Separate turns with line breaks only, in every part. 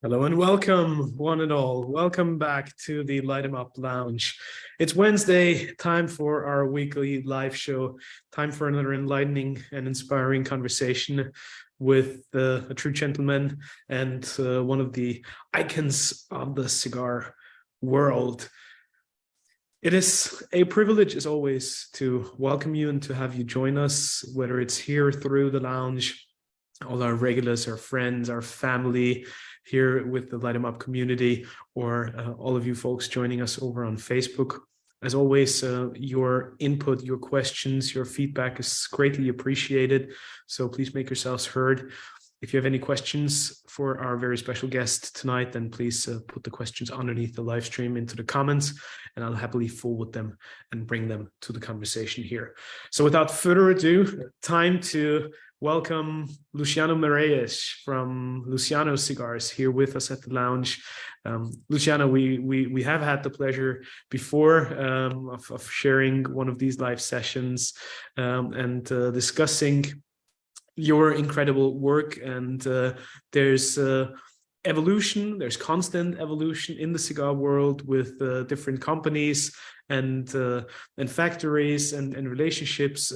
Hello and welcome, one and all. Welcome back to the Light 'em Up Lounge. It's Wednesday, time for our weekly live show, time for another enlightening and inspiring conversation with a true gentleman and one of the icons of the cigar world. It is a privilege, as always, to welcome you and to have you join us, whether it's here through the lounge, all our regulars, our friends, our family here with the Light 'em Up community, or all of you folks joining us over on Facebook. As always, your input, your questions, your feedback is greatly appreciated. So please make yourselves heard. If you have any questions for our very special guest tonight, then please put the questions underneath the live stream into the comments, and I'll happily forward them and bring them to the conversation here. So without further ado, time to welcome Luciano Meirelles from Luciano Cigars here with us at the lounge. Luciano, we have had the pleasure before of sharing one of these live sessions and discussing your incredible work. And there's evolution, there's constant evolution in the cigar world with different companies and factories and relationships.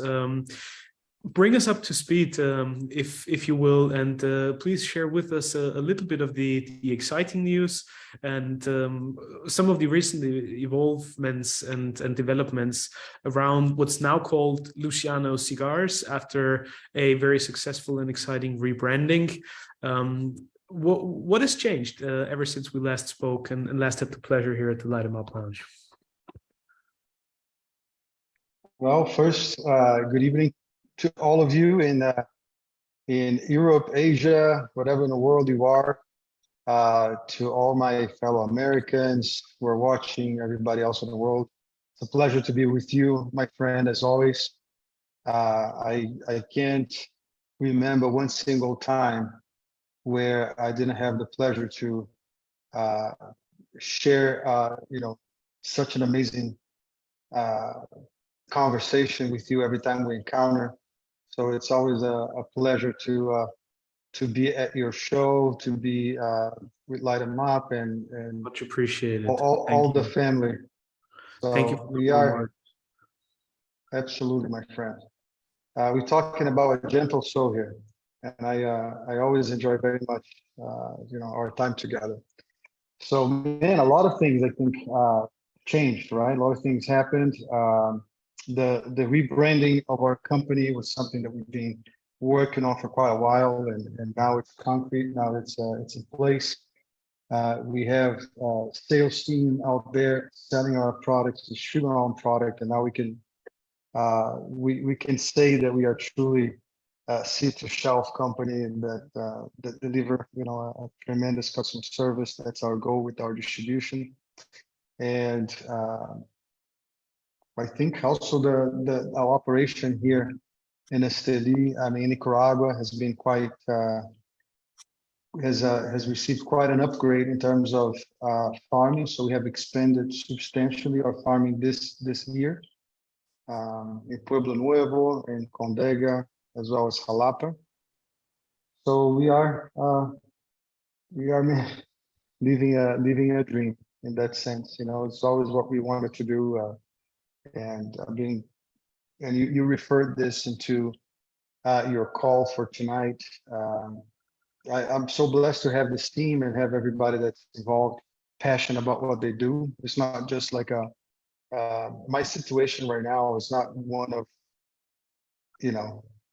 Bring us up to speed, if you will, and please share with us a little bit of the exciting news and some of the recent evolvements and developments around what's now called Luciano Cigars after a very successful and exciting rebranding. What has changed ever since we last spoke and last had the pleasure here at the Light 'em Up Lounge?
Well, first, good evening to all of you in Europe, Asia, whatever in the world you are, to all my fellow Americans who are watching, everybody else in the world. It's a pleasure to be with you, my friend, as always. I can't remember one single time where I didn't have the pleasure to share, such an amazing conversation with you every time we encounter. So it's always a pleasure to be at your show, to be with Light 'em Up and
Much appreciated.
all the family. So
thank you.
We are absolutely, my friend. We're talking about a gentle soul here, and I always enjoy very much our time together. So man, a lot of things I think changed, right? A lot of things happened. The rebranding of our company was something that we've been working on for quite a while, and now it's concrete. Now it's in place. We have a sales team out there selling our products, distributing our own product, and now we can say that we are truly a seat-to-shelf company and that deliver a tremendous customer service. That's our goal with our distribution, and I think also our operation here in Esteli, in Nicaragua, has been quite has received quite an upgrade in terms of farming. So we have expanded substantially our farming this year in Pueblo Nuevo, in Condega, as well as Jalapa. So we are living a dream in that sense. It's always what we wanted to do. And you referred this into your call for tonight. I'm so blessed to have this team and have everybody that's involved, passionate about what they do. It's not just like my situation right now is not one of,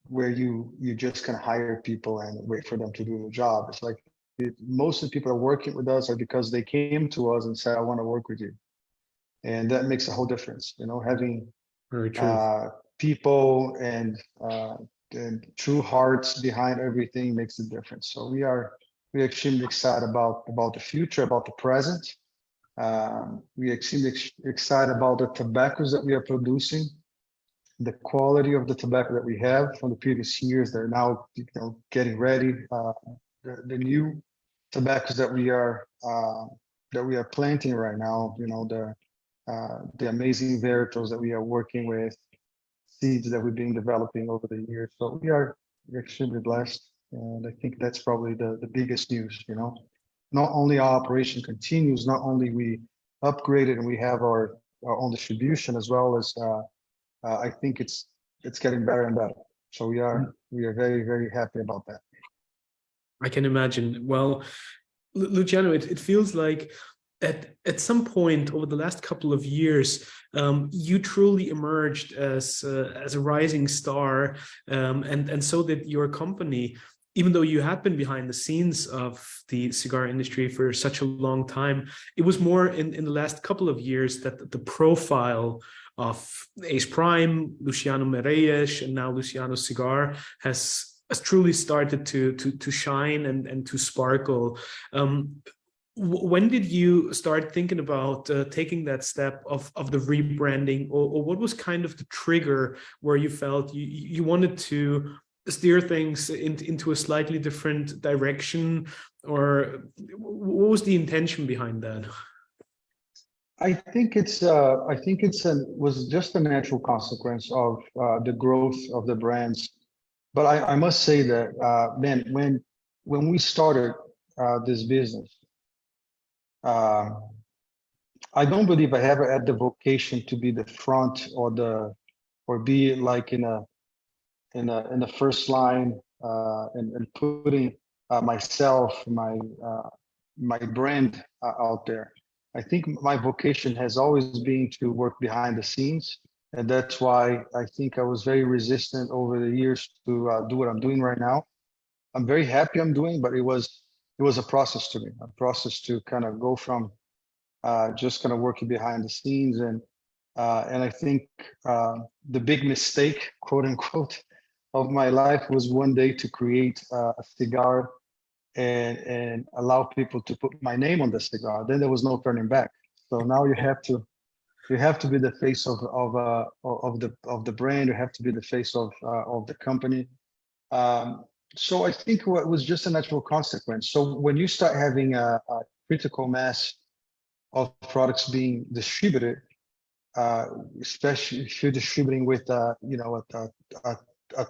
where you just can hire people and wait for them to do the job. It's like most of the people that are working with us are because they came to us and said, I want to work with you. And that makes a whole difference, having
Very true.
People and true hearts behind everything makes a difference. So we're extremely excited about the future, about the present. We're extremely excited about the tobaccos that we are producing, the quality of the tobacco that we have from the previous years. They're now getting ready. The new tobaccos that we are planting right now, the amazing varieties that we are working with, seeds that we've been developing over the years. So we're extremely blessed, and I think that's probably the biggest news. not only our operation continues, not only we upgraded and we have our own distribution, as well as I think it's getting better and better. So we are very, very happy about that.
I can imagine. Well, Luciano, it feels like at some point over the last couple of years, you truly emerged as a rising star, and so did your company. Even though you had been behind the scenes of the cigar industry for such a long time, it was more in the last couple of years that the profile of Ace Prime, Luciano Meirelles, and now Luciano Cigar has truly started to shine and to sparkle. When did you start thinking about taking that step of the rebranding, or what was kind of the trigger where you felt you wanted to steer things into a slightly different direction, or what was the intention behind that?
I think it was just a natural consequence of the growth of the brands. But I must say that man, when we started this business, I don't believe I ever had the vocation to be the front or be like in the first line and putting myself, my brand out there. I think my vocation has always been to work behind the scenes, and that's why I think I was very resistant over the years to do what I'm doing right now. I'm very happy I'm doing, but it was a process to me, a process to kind of go from just kind of working behind the scenes, and I think the big mistake, quote unquote, of my life was one day to create a cigar and allow people to put my name on the cigar. Then there was no turning back. So now you have to be the face of the brand. You have to be the face of the company. So I think it was just a natural consequence. So when you start having a critical mass of products being distributed, especially if you're distributing with a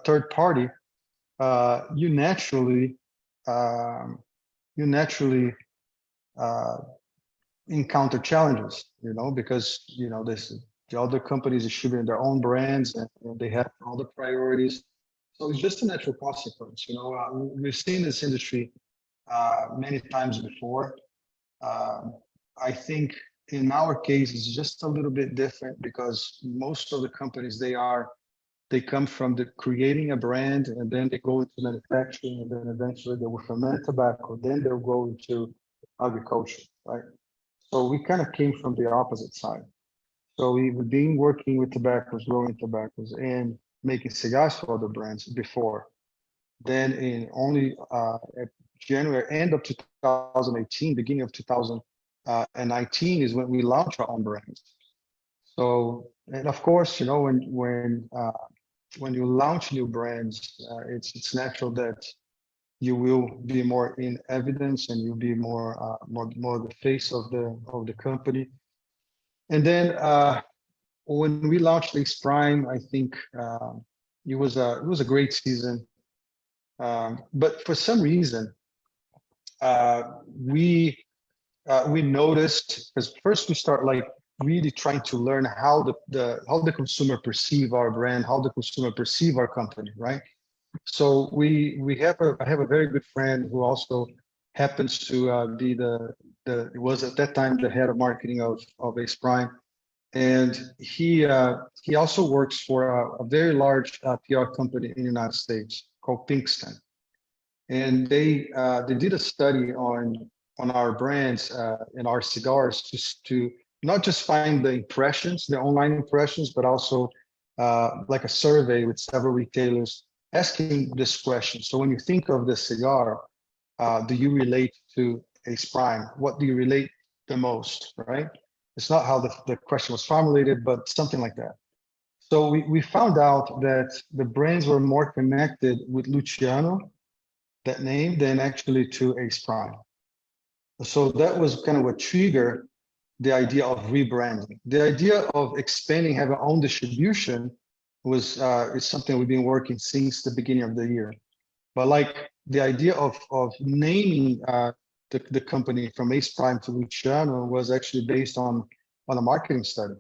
third party, you naturally encounter challenges, because the other companies distributing their own brands and they have all the priorities. So it's just a natural consequence. We've seen this industry many times before. I think in our case, it's just a little bit different because most of the companies, they come from creating a brand, and then they go into manufacturing, and then eventually they will ferment tobacco, then they'll go into agriculture, right? So we kind of came from the opposite side. So we've been working with tobaccos, growing tobaccos, and making cigars for other brands before. Then in only at January, end of 2018, beginning of 2019 is when we launched our own brands. So, and of course, when you launch new brands, it's natural that you will be more in evidence and you'll be more the face of the company. And then when we launched Ace Prime, I think it was a great season. But for some reason, we noticed, because first we start like really trying to learn how the consumer perceive our brand, how the consumer perceive our company, right? So I have a very good friend who also happens to be was at that time the head of marketing of Ace Prime, and he also works for a very large PR company in the United States called Pinkston, and they did a study on our brands and our cigars to not just find the impressions, the online impressions, but also like a survey with several retailers asking this question. So when you think of the cigar, do you relate to Ace Prime? What do you relate the most, right? It's not how the question was formulated, but something like that. So we found out that the brands were more connected with Luciano, that name, than actually to Ace Prime. So that was kind of what triggered the idea of rebranding. The idea of expanding, having our own distribution is something we've been working since the beginning of the year. But like the idea of naming the company from Ace Prime to Luciano was actually based on a marketing study.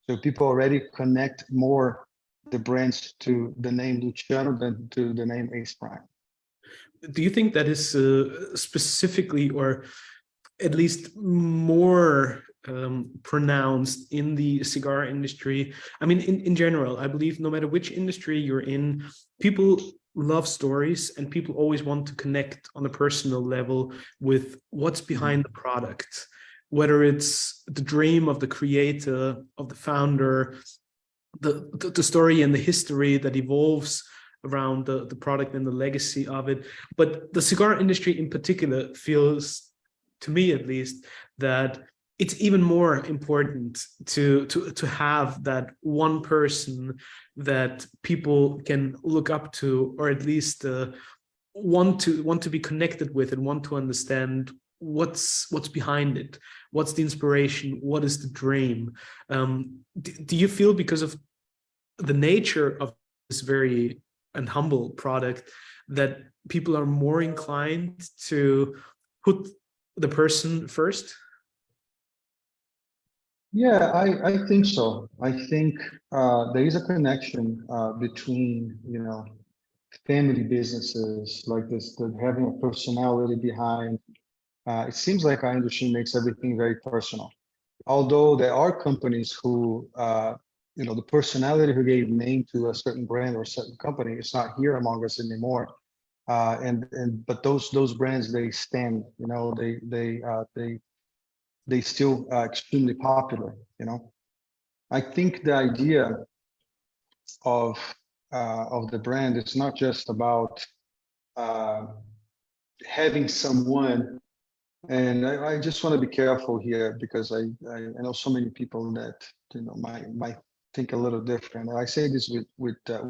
So people already connect more the brands to the name Luciano than to the name Ace Prime.
Do you think that is specifically, or at least more pronounced in the cigar industry? I mean, in general, I believe no matter which industry you're in, people love stories and people always want to connect on a personal level with what's behind the product, whether it's the dream of the creator, of the founder, the story and the history that evolves around the product and the legacy of it. But the cigar industry in particular feels, to me at least, that it's even more important to have that one person that people can look up to, or at least want to be connected with and want to understand what's behind it, what's the inspiration, what is the dream. Do you feel, because of the nature of this very and humble product, that people are more inclined to put the person first?
Yeah, I think so. I think there is a connection between, family businesses like this, that having a personality behind. It seems like our industry makes everything very personal. Although there are companies who, the personality who gave name to a certain brand or a certain company is not here among us anymore. But those brands, they stand, they still extremely popular. I think the idea of the brand is not just about having someone. And I just want to be careful here, because I know so many people that might think a little different. And I say this with a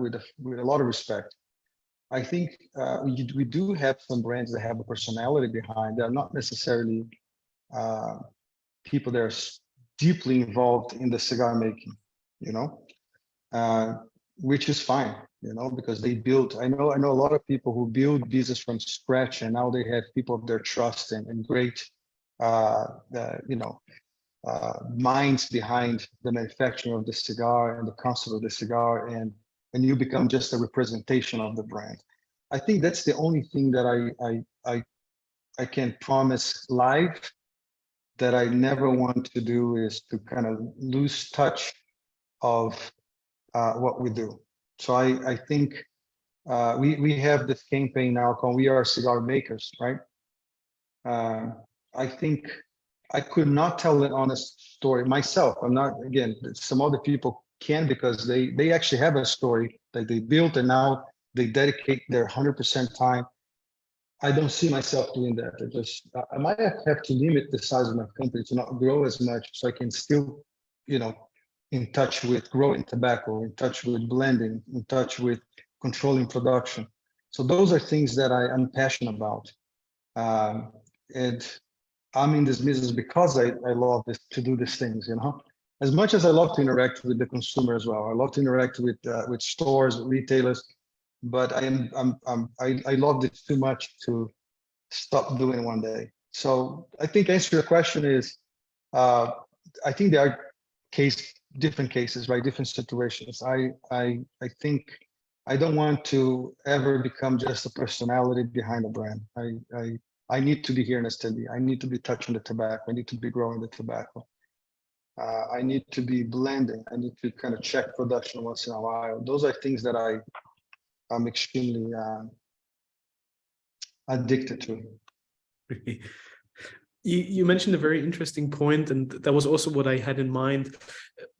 lot of respect. I think we do have some brands that have a personality behind. They're not necessarily people that are deeply involved in the cigar making, which is fine, because they build. I know a lot of people who build business from scratch, and now they have people of their trust and great, minds behind the manufacturing of the cigar and the concept of the cigar, and you become just a representation of the brand. I think that's the only thing that I can promise live, that I never want to do, is to kind of lose touch of what we do. So I think we have this campaign now called "We Are Cigar Makers," right? I think I could not tell an honest story myself. I'm not, again, some other people can, because they actually have a story that they built and now they dedicate their 100% time. I don't see myself doing that. I might have to limit the size of my company to not grow as much, so I can still, in touch with growing tobacco, in touch with blending, in touch with controlling production. So those are things that I'm passionate about. And I'm in this business because I love to do these things, As much as I love to interact with the consumer as well. I love to interact with stores, retailers, but I love it too much to stop doing one day. So I think answer your question is, I think there are different cases, right? Different situations. I think I don't want to ever become just a personality behind a brand. I need to be here in Esteli. I need to be touching the tobacco. I need to be growing the tobacco. I need to be blending. I need to kind of check production once in a while. Those are things that I'm extremely addicted to.
You mentioned a very interesting point, and that was also what I had in mind.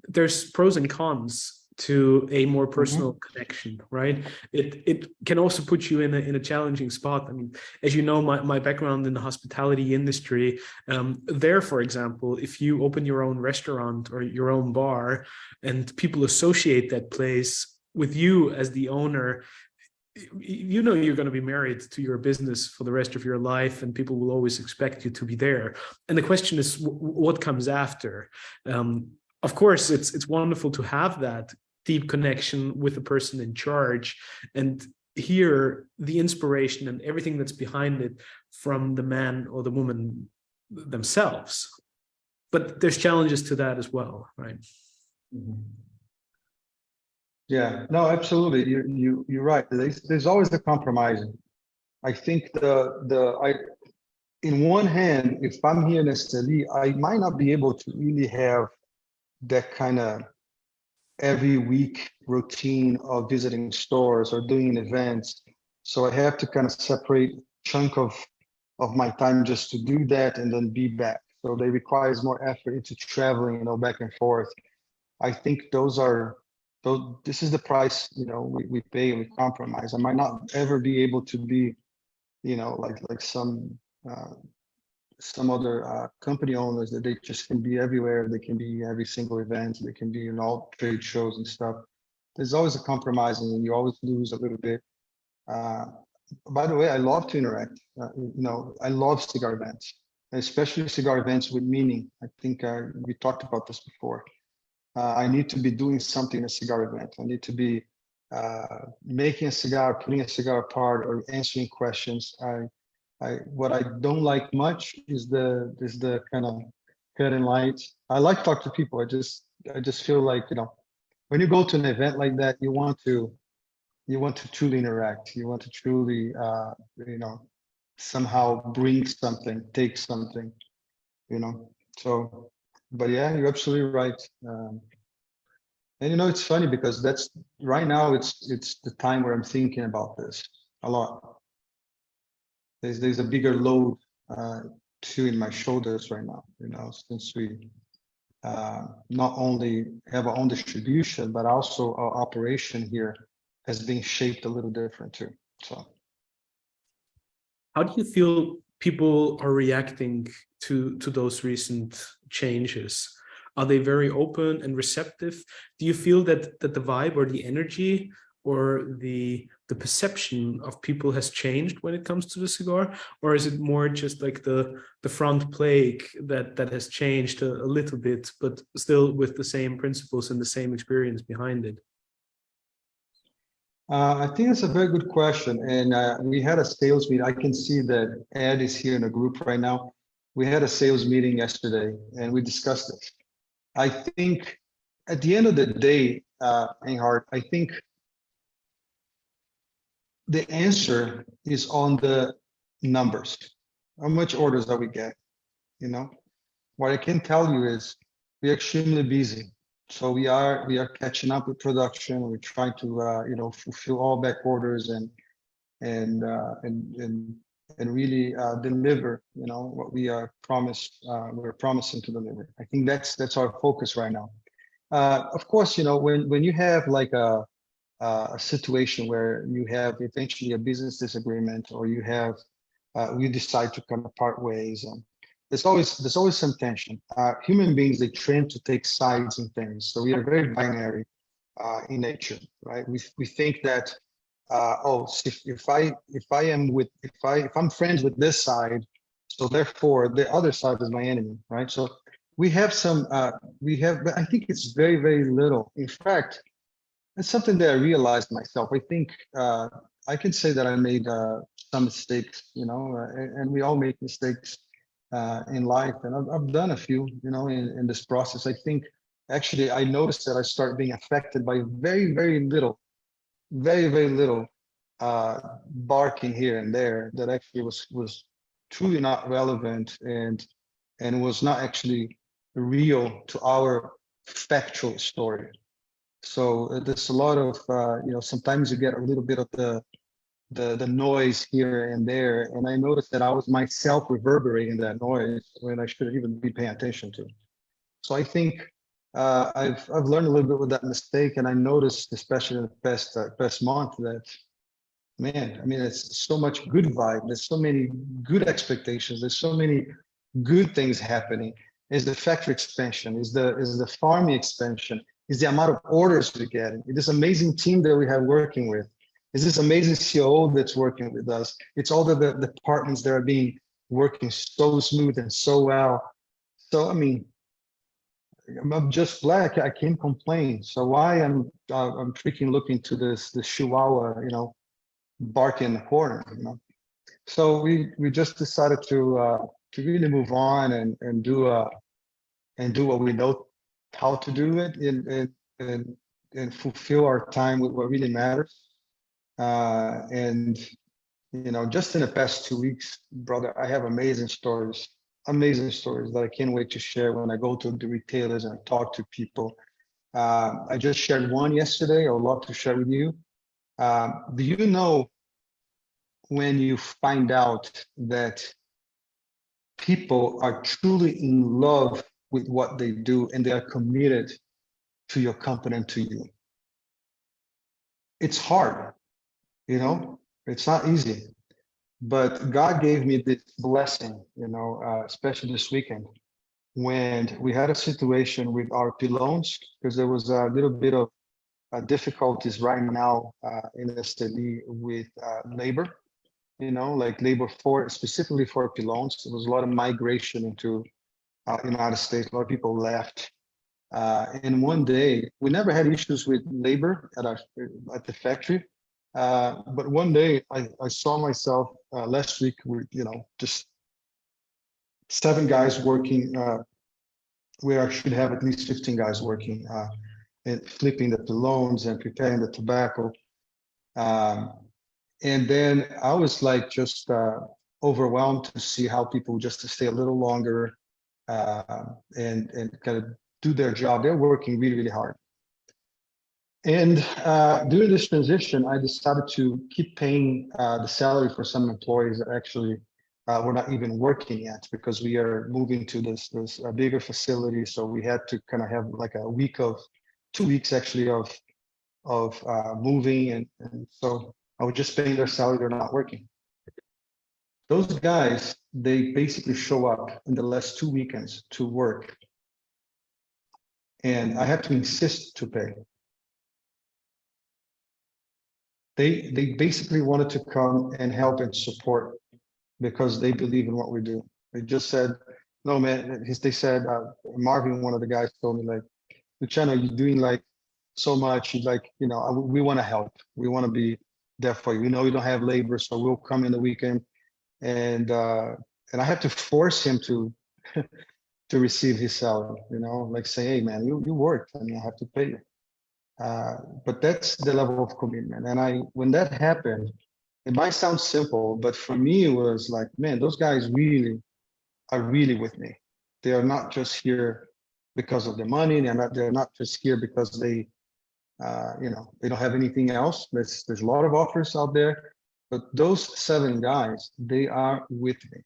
There's pros and cons to a more personal connection, right? It can also put you in a challenging spot. I mean, as you know, my background in the hospitality industry, there, for example, if you open your own restaurant or your own bar and people associate that place with you as the owner, you're going to be married to your business for the rest of your life, and people will always expect you to be there. And the question is, what comes after? Of course, it's wonderful to have that deep connection with the person in charge, and hear the inspiration and everything that's behind it from the man or the woman themselves. But there's challenges to that as well, right?
Mhm. Yeah, no, absolutely. You're right. There's always the compromising. I think in one hand, if I'm here in Esteli, I might not be able to really have that kind of every week routine of visiting stores or doing events. So I have to kind of separate chunk of my time just to do that and then be back. So they requires more effort into traveling, back and forth. I think this is the price, we pay and we compromise. I might not ever be able to be, like some other company owners that they just can be everywhere. They can be every single event. They can be in all trade shows and stuff. There's always a compromise, and you always lose a little bit. Uh, by the way, I love to interact. I love cigar events, especially cigar events with meaning. I think we talked about this before. I need to be doing something in a cigar event. I need to be making a cigar, putting a cigar apart, or answering questions. What I don't like much is the kind of cut and light. I like to talk to people. I just feel like, when you go to an event like that, you want to truly interact. You want to truly somehow bring something, take something, So, but yeah, you're absolutely right. And it's funny because that's right now. It's the time where I'm thinking about this a lot. There's a bigger load too in my shoulders right now. Since we not only have our own distribution, but also our operation here has been shaped a little different too. So,
how do you feel people are reacting to those recent changes? Are they very open and receptive? Do you feel that the vibe or the energy or the perception of people has changed when it comes to the cigar, or is it more just like the front plague that has changed a little bit, but still with the same principles and the same experience behind it?
I think that's a very good question. And we had a sales meeting. I can see that Ed is here in a group right now. We had a sales meeting yesterday and we discussed it. I think at the end of the day, Reinhard, I think the answer is on the numbers. How much orders are we getting? What I can tell you is we're extremely busy. So we are catching up with production. We're trying to fulfill all back orders and really deliver what we are promised. We're promising to deliver. I think that's our focus right now. Of course, when you have like a situation where you have eventually a business disagreement, or you decide to kind of part ways, and there's always some tension. Human beings, they trend to take sides in things, so we are very binary in nature, right? We think that if I'm friends with this side, so therefore the other side is my enemy, right? So we have but I think it's very, very little. In fact, it's something that I realized myself. I think I can say that I made some mistakes, and we all make mistakes in life, and I've done a few, in this process. I think actually I noticed that I started being affected by very, very little, very, very little barking here and there that actually was truly not relevant and was not actually real to our factual story. So there's a lot of sometimes you get a little bit of the noise here and there, and I noticed that I was myself reverberating that noise when I shouldn't even be paying attention to. So I think I've learned a little bit with that mistake, and I noticed, especially in the past month, that man, I mean, it's so much good vibe. There's so many good expectations. There's so many good things happening. Is the factory expansion? Is the farming expansion? Is the amount of orders we're getting? This amazing team that we have working with? Is this amazing COO that's working with us? It's all the departments that are being working so smooth and so well. So I mean, I'm just glad I can't complain. So why I'm freaking looking to this Chihuahua, barking in the corner, you know. So we just decided to really move on and do what we know how to do it and fulfill our time with what really matters. And you know, just in the past 2 weeks, brother, I have amazing stories that I can't wait to share when I go to the retailers and talk to people. I just shared one yesterday. I would love to share with you. Do you know when you find out that people are truly in love with what they do and they are committed to your company and to you? It's hard, you know, it's not easy. But God gave me this blessing, you know, especially this weekend when we had a situation with our pylons, because there was a little bit of difficulties right now in Esteli with labor, you know, like labor for specifically for pylons. There was a lot of migration into United States. A lot of people left. And one day, we never had issues with labor at the factory. But one day I saw myself last week with, you know, just 7 guys working where I should have at least 15 guys working and flipping the pylons and preparing the tobacco. And then I was like just overwhelmed to see how people just to stay a little longer and kind of do their job. They're working really, really hard. And during this transition, I decided to keep paying the salary for some employees that actually were not even working yet, because we are moving to this bigger facility. So we had to kind of have like a week of 2 weeks actually of moving, and so I was just paying their salary. They're not working. Those guys, they basically show up in the last 2 weekends to work, and I had to insist to pay. They basically wanted to come and help and support because they believe in what we do. They just said, no, man, they said, Marvin, one of the guys told me, like, Luciano, you're doing like so much. You're like, you know, we want to help. We want to be there for you. We know you don't have labor, so we'll come in the weekend. And I had to force him to to receive his salary, you know, like say, hey, man, you worked, I mean, I have to pay you. But that's the level of commitment. And when that happened, it might sound simple, but for me, it was like, man, those guys are really with me. They are not just here because of the money. They're not just here because they, you know, they don't have anything else. There's a lot of offers out there, but those 7 guys, they are with me.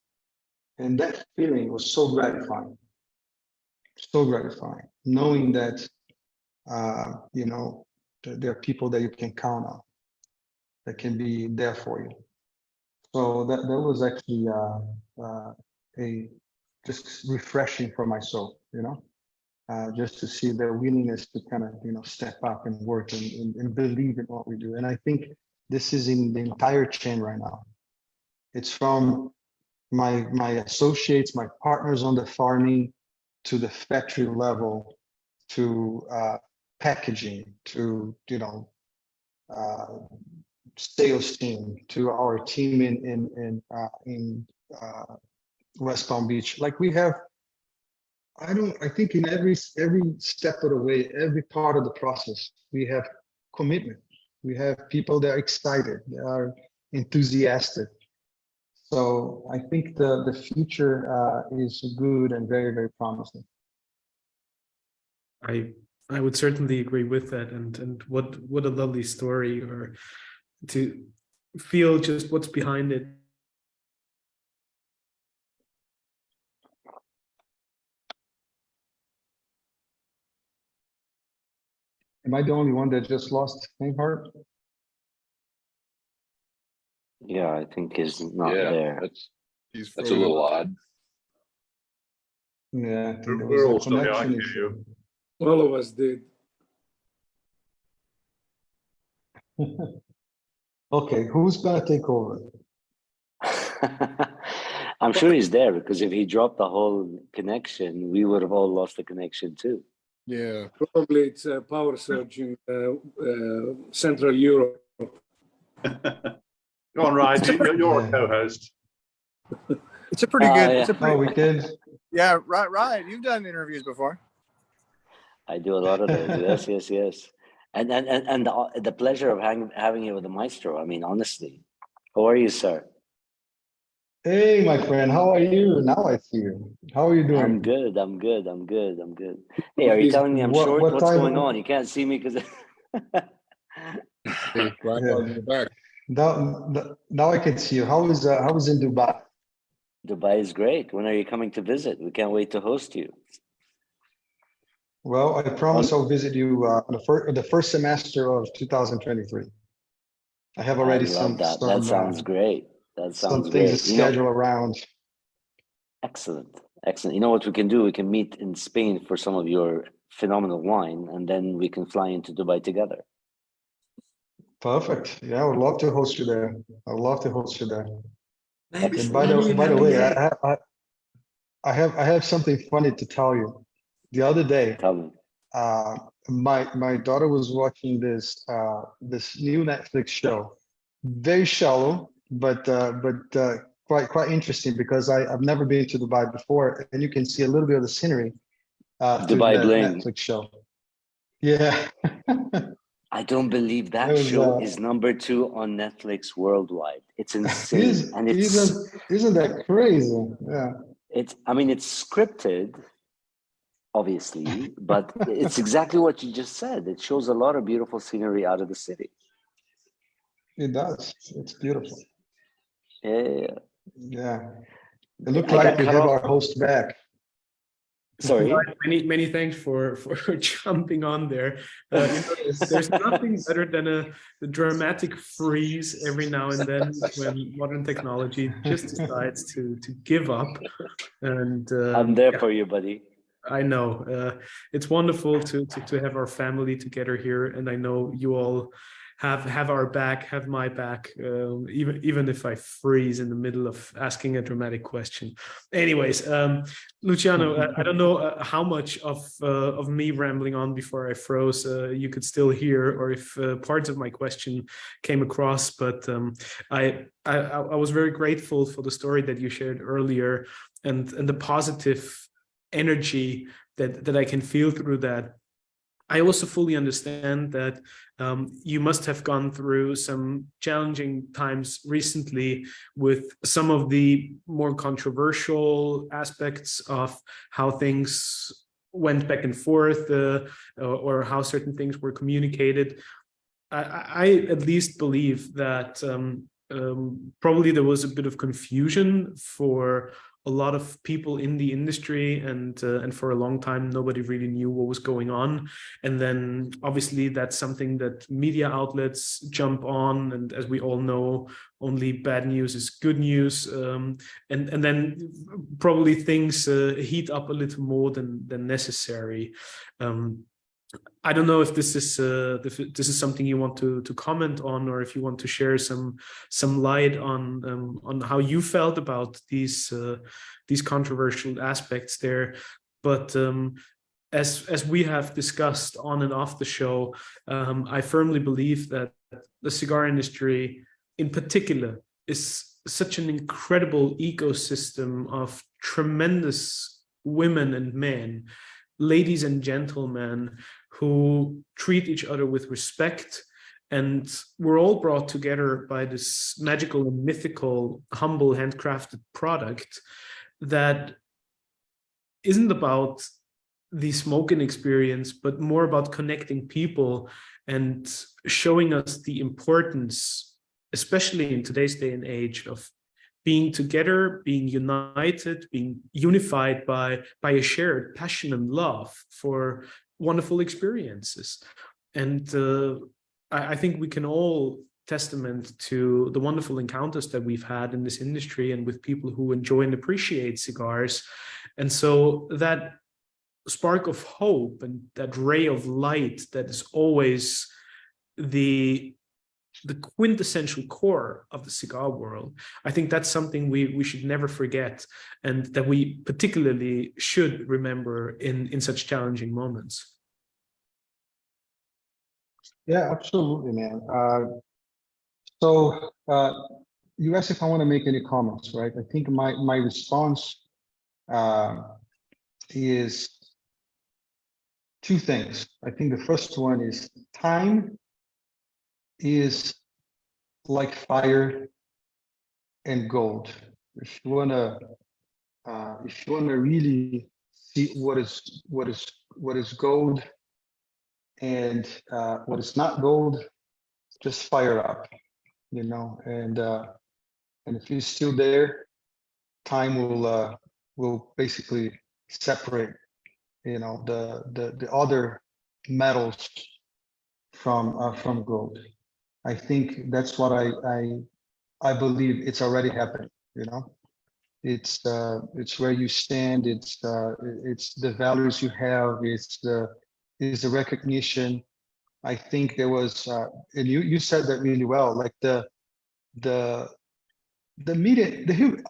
And that feeling was so gratifying, knowing that, you know, there are people that you can count on, that can be there for you. So that was actually a just refreshing for my soul, you know, just to see their willingness to kind of, you know, step up and work and believe in what we do. And I think this is in the entire chain right now. It's from my associates, my partners on the farming, to the factory level, to packaging, to, you know, sales team, to our team in West Palm Beach. Like we have, I think in every step of the way, every part of the process, we have commitment. We have people that are excited, that are enthusiastic. So I think the future is good and very, very promising.
I would certainly agree with that, and what a lovely story, or to feel just what's behind it.
Am I the only one that just lost Reinhard?
Yeah, I think he's not there.
That's a little odd.
Yeah, I think there
We're
was a
also
connection
hearing
issue.
All of us did.
Okay, who's gonna take over?
I'm sure he's there, because if he dropped the whole connection, we would have all lost the connection too.
Yeah, probably it's a power surge in Central Europe.
Go on, Ryan. You're
Yeah.
a co-host.
It's a pretty good.
yeah.
It's a pretty,
Oh, we did.
yeah, Ryan, you've done interviews before.
I do a lot of those. Yes, yes, yes. And the pleasure of having you with the maestro. I mean, honestly, how are you, sir?
Hey, my friend, how are you? Now I see you. How are you doing?
I'm good. I'm good. I'm good. I'm good. Hey, are you
He's-
telling me I'm
What-
short?
what
What's
time-
going on? You can't see me because.
Hey, Reinhard in the back.
Now I can see you. How is in Dubai?
Dubai is great. When are you coming to visit? We can't wait to host you.
Well, I promise I'll visit you on the first semester of 2023. I have already
I love that. That sounds great. That
some
sounds
things
great.
to schedule around.
Excellent. Excellent. You know what we can do? We can meet in Spain for some of your phenomenal wine, and then we can fly into Dubai together.
Perfect. Yeah, I would love to host you there. I would love to host you there.
Maybe-
And by
maybe
the way,
happy-
I have something funny to tell you. The other day,
Tell me.
my daughter was watching this new Netflix show, very shallow, but quite interesting because I've never been to Dubai before, and you can see a little bit of the scenery through
Dubai
the
Bling.
Netflix show. Yeah.
I don't believe that
It was,
show is #2 on Netflix worldwide. It's insane. And
isn't that crazy? Yeah.
I mean, it's scripted, obviously, but it's exactly what you just said. It shows a lot of beautiful scenery out of the city.
It does. It's beautiful.
Yeah.
Yeah. It looked
I
like
got
we
cut
have
off.
our host back.
Sorry.
Many thanks for jumping on there. There's nothing better than a dramatic freeze every now and then when modern technology just decides to give up. And
I'm there for you, buddy.
I know it's wonderful to have our family together here, and I know you all have our back, have my back, even if I freeze in the middle of asking a dramatic question. Anyways, Luciano, I don't know how much of me rambling on before I froze you could still hear, or if parts of my question came across, but I was very grateful for the story that you shared earlier, and the positive energy that I can feel through that. I also fully understand that you must have gone through some challenging times recently with some of the more controversial aspects of how things went back and forth or how certain things were communicated. I at least believe that probably there was a bit of confusion for a lot of people in the industry, and for a long time nobody really knew what was going on. And then obviously that's something that media outlets jump on, and as we all know, only bad news is good news, and then probably things heat up a little more than necessary. I don't know if this is something you want to comment on, or if you want to share some light on how you felt about these controversial aspects there. But as we have discussed on and off the show, I firmly believe that the cigar industry, in particular, is such an incredible ecosystem of tremendous women and men, ladies and gentlemen, who treat each other with respect, and we're all brought together by this magical and mythical, humble, handcrafted product that isn't about the smoking experience, but more about connecting people and showing us the importance, especially in today's day and age, of being together, being united, being unified by a shared passion and love for wonderful experiences. And I think we can all testament to the wonderful encounters that we've had in this industry and with people who enjoy and appreciate cigars. And so that spark of hope and that ray of light that is always the quintessential core of the cigar world, I think that's something we should never forget, and that we particularly should remember in such challenging moments.
Yeah, absolutely, man. So you asked if I want to make any comments, right? I think my response is two things. I think the first one is time is like fire and gold. If you wanna really see what is gold and what is not gold, just fire up, you know. And if you're still there, time will basically separate, you know, the other metals from gold. I think that's what I believe it's already happening. You know, it's where you stand. It's the values you have. It's the recognition. I think there was, and you said that really well. Like the media,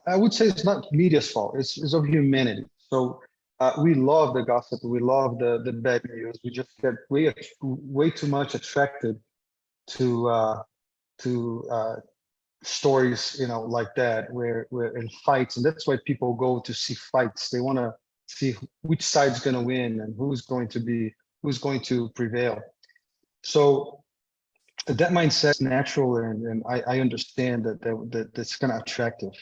I would say it's not media's fault. It's of humanity. So we love the gossip. We love the bad news. We just get way too much attracted to stories, you know, like that, where in fights, and that's why people go to see fights. They want to see which side's going to win and who's going to prevail. So that mindset is natural, and I understand that that's kind of attractive.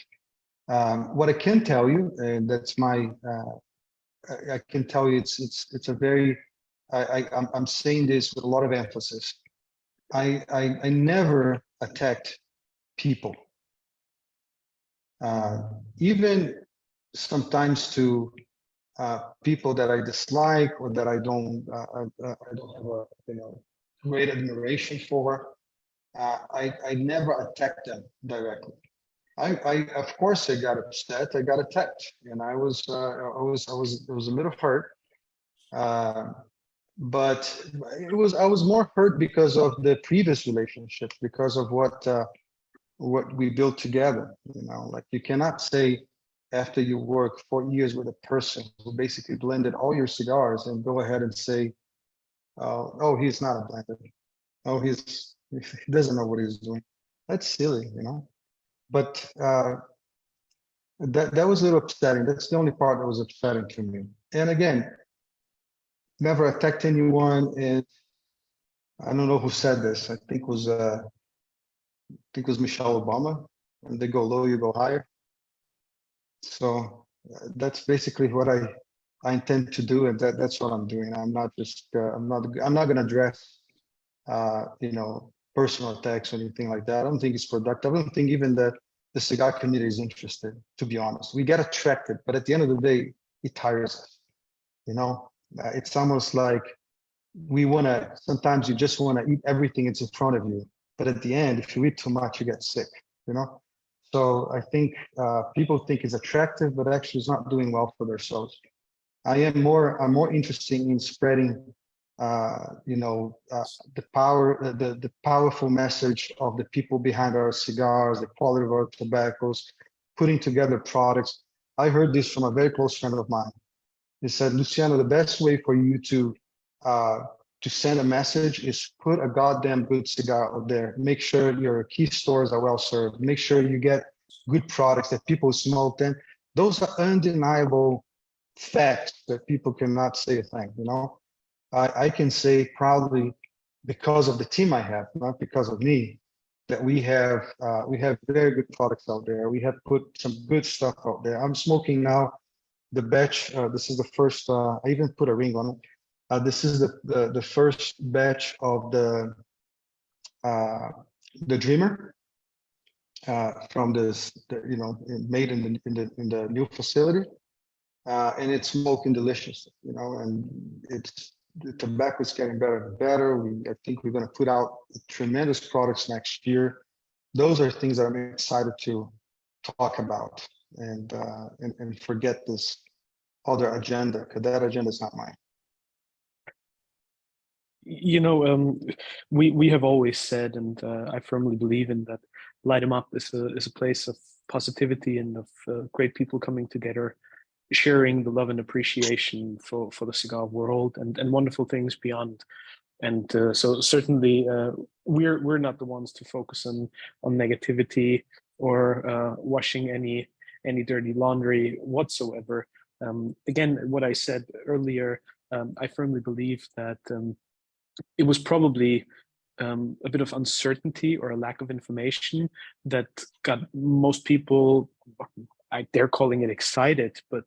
What I can tell you, and that's my, I can tell you, it's a very, I'm saying this with a lot of emphasis. I never attacked people, even sometimes to people that I dislike or that I don't have a, you know, great admiration for. I never attacked them directly. I of course I got upset. I got attacked, and I was a little hurt. But I was more hurt because of the previous relationship, because of what we built together. You know, like you cannot say after you work 4 years with a person who basically blended all your cigars and go ahead and say, oh, he's not a blender. Oh, he doesn't know what he's doing. That's silly, you know. But that was a little upsetting. That's the only part that was upsetting to me. And again, never attacked anyone. And I don't know who said this. I think it was Michelle Obama. When they go low, you go higher. So that's basically what I intend to do, and that's what I'm doing. I'm not just I'm not going to address you know, personal attacks or anything like that. I don't think it's productive. I don't think even the cigar community is interested, to be honest. We get attracted, but at the end of the day, it tires us. You know, it's almost like sometimes you just want to eat everything that's in front of you. But at the end, if you eat too much, you get sick, you know? So I think people think it's attractive, but actually it's not doing well for themselves. I'm more interested in spreading you know, the powerful message of the people behind our cigars, the quality of our tobaccos, putting together products. I heard this from a very close friend of mine. He said, Luciano, the best way for you to send a message is put a goddamn good cigar out there. Make sure your key stores are well served. Make sure you get good products that people smoke. Then those are undeniable facts that people cannot say a thing, you know. I can say proudly, because of the team I have, not because of me, that we have very good products out there. We have put some good stuff out there. I'm smoking now the batch. This is the first. I even put a ring on it. This is the first batch of the Dreamer from this, you know, made in the new facility, and it's smoking delicious, you know, and the tobacco is getting better and better. I think we're going to put out tremendous products next year. Those are things that I'm excited to talk about, and forget this other agenda, because that agenda is not mine.
You know, we have always said, and I firmly believe in that, Light 'em Up is a place of positivity and of great people coming together, sharing the love and appreciation for the cigar world and wonderful things beyond. And so certainly we're not the ones to focus on negativity. washing any dirty laundry whatsoever. Again, what I said earlier, I firmly believe that it was probably a bit of uncertainty or a lack of information that got most people, they're calling it excited, but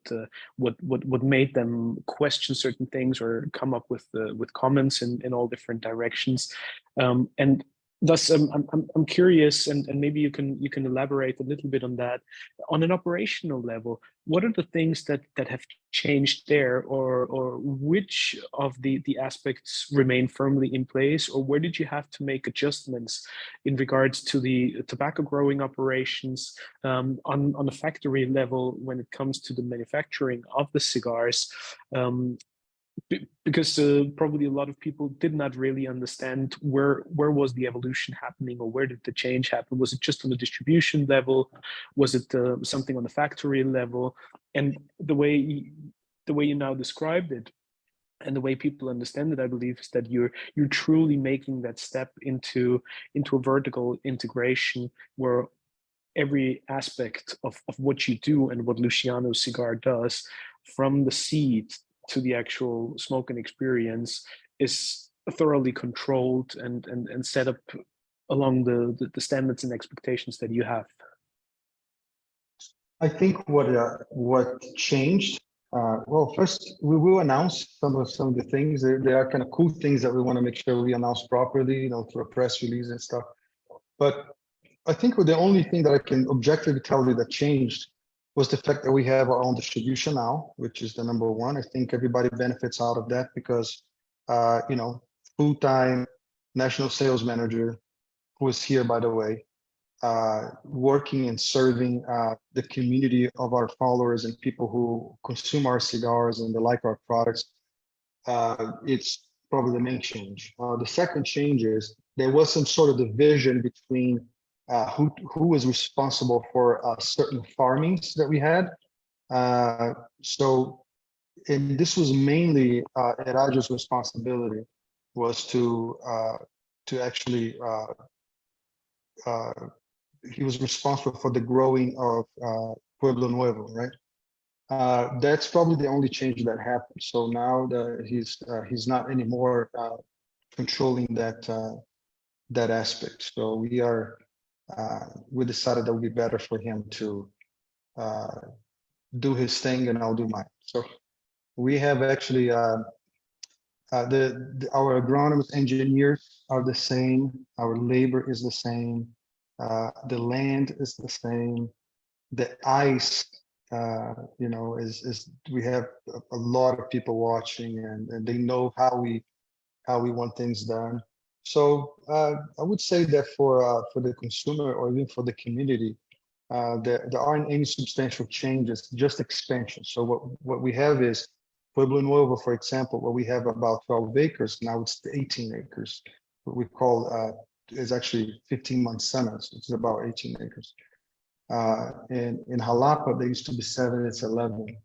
what made them question certain things or come up with comments in all different directions, and thus I'm curious, and maybe you can elaborate a little bit on that. On an operational level, what are the things that have changed there, or which of the aspects remain firmly in place, or where did you have to make adjustments in regards to the tobacco growing operations, on a factory level when it comes to the manufacturing of the cigars? Because probably a lot of people did not really understand where was the evolution happening, or where did the change happen. Was it just on the distribution level? Was it something on the factory level? And the way you now described it, and the way people understand it, I believe, is that you're truly making that step into a vertical integration where every aspect of what you do and what Luciano Cigar does, from the seed to the actual smoking experience, is thoroughly controlled and set up along the standards and expectations that you have.
I think what changed. Well, first we will announce some of the things. There are kind of cool things that we want to make sure we announce properly, through a press release and stuff. But I think the only thing that I can objectively tell you that changed was the fact that we have our own distribution now, which is the number one. I think everybody benefits out of that because, full-time national sales manager, who is here, by the way, working and serving the community of our followers and people who consume our cigars and they like our products. It's probably the main change. The second change is there was some sort of division between who was responsible for certain farmings that we had. And this was mainly Erajo's responsibility, was to actually he was responsible for the growing of Pueblo Nuevo, right? That's probably the only change that happened. So now he's not anymore controlling that aspect. So we decided that would be better for him to do his thing and I'll do mine. So we have actually our agronomist engineers are the same. Our labor is the same. The land is the same. The ice, is we have a lot of people watching and they know how we want things done. So I would say that for the consumer or even for the community, there aren't any substantial changes, just expansion. So what we have is Pueblo Nuevo, for example, where we have about 12 acres, now it's 18 acres. What we call is actually 15 months summers. It's about 18 acres. And in Jalapa, there used to be 7, it's 11.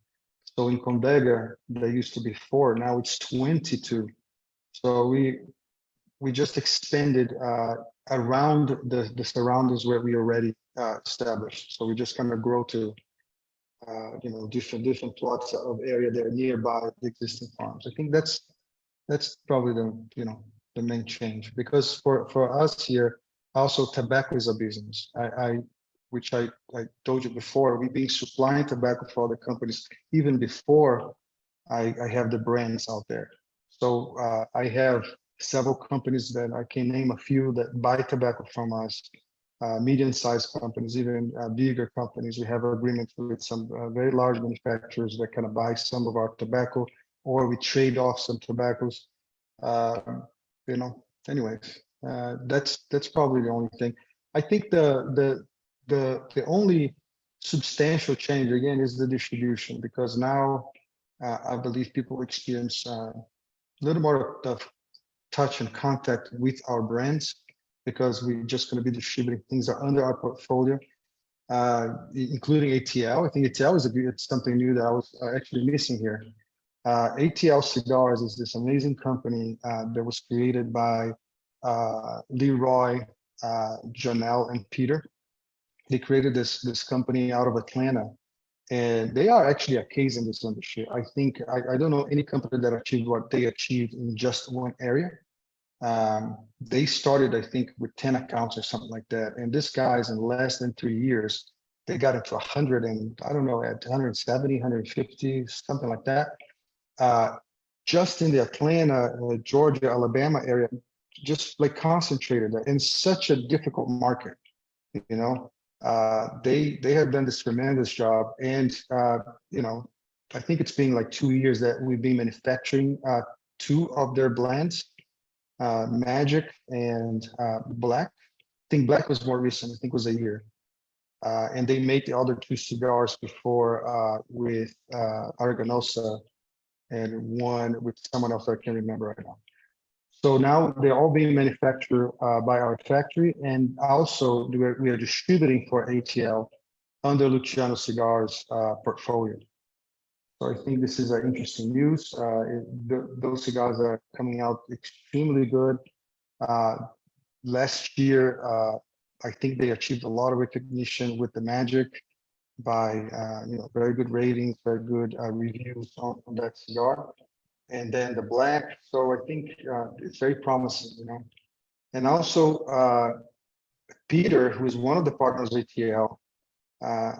So in Condega, there used to be 4, now it's 22. So we just expanded around the surroundings where we already established. So we just kind of grow to different plots of area that are nearby the existing farms. I think that's probably the main change, because for us here, also tobacco is a business. Which I told you before, we've been supplying tobacco for other companies even before I have the brands out there. So I have several companies that I can name a few that buy tobacco from us, medium-sized companies, even bigger companies. We have agreements with some very large manufacturers that kind of buy some of our tobacco, or we trade off some tobaccos. Anyways, that's probably the only thing. I think the only substantial change again is the distribution, because now I believe people experience a little more of touch and contact with our brands, because we're just going to be distributing things that are under our portfolio, including ATL. I think ATL it's something new that I was actually missing here. ATL Cigars is this amazing company that was created by Leroy, Janelle, and Peter. They created this company out of Atlanta, and they are actually a case in this industry. I think I don't know any company that achieved what they achieved in just one area. They started, I think, with 10 accounts or something like that. And this guys in less than 3 years, they got into 100 and I don't know, at 170, 150, something like that. Just in the Atlanta, Georgia, Alabama area, just like concentrated in such a difficult market, you know. They have done this tremendous job. And, you know, I think it's been like 2 years that we've been manufacturing 2 of their blends, Magic and Black. I think Black was more recent. I think it was a year. And they made the other 2 cigars before with Araganosa and one with someone else I can't remember right now. So now they're all being manufactured by our factory, and also we are distributing for ATL under Luciano Cigars portfolio. So I think this is interesting news. Those cigars are coming out extremely good. Last year, I think they achieved a lot of recognition with the Magic by you know, very good ratings, very good reviews on that cigar. And then the Black. So I think it's very promising, you know. And also Peter, who is one of the partners of ATL,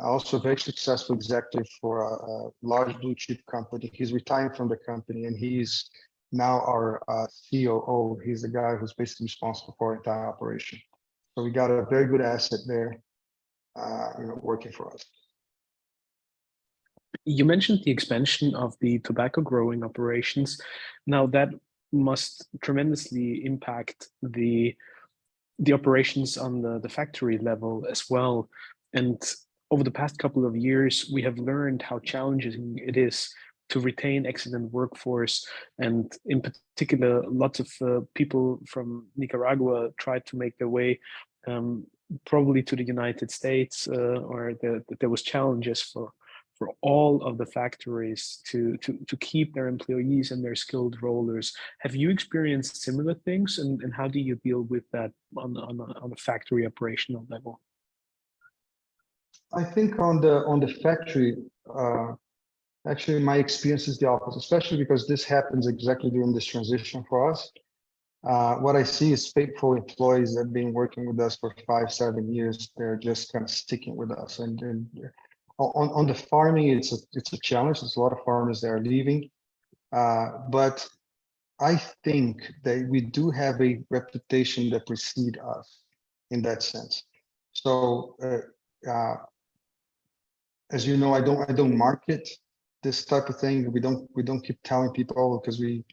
also a very successful executive for a large blue chip company. He's retiring from the company, and he's now our COO. He's the guy who's basically responsible for our entire operation. So we got a very good asset there, you know, working for us.
You mentioned the expansion of the tobacco growing operations. Now that must tremendously impact the operations on the factory level as well. And over the past couple of years, we have learned how challenging it is to retain excellent workforce. And in particular, lots of people from Nicaragua tried to make their way probably to the United States, or there was challenges for all of the factories to keep their employees and their skilled rollers. Have you experienced similar things, and how do you deal with that on a factory operational level?
I think on the factory, actually my experience is the opposite, especially because this happens exactly during this transition for us. What I see is faithful employees that have been working with us for 5-7 years. They're just kind of sticking with us. And on the farming, it's a challenge. There's a lot of farmers that are leaving, but I think that we do have a reputation that precedes us in that sense. So as you know, I don't market this type of thing. We don't keep telling people because we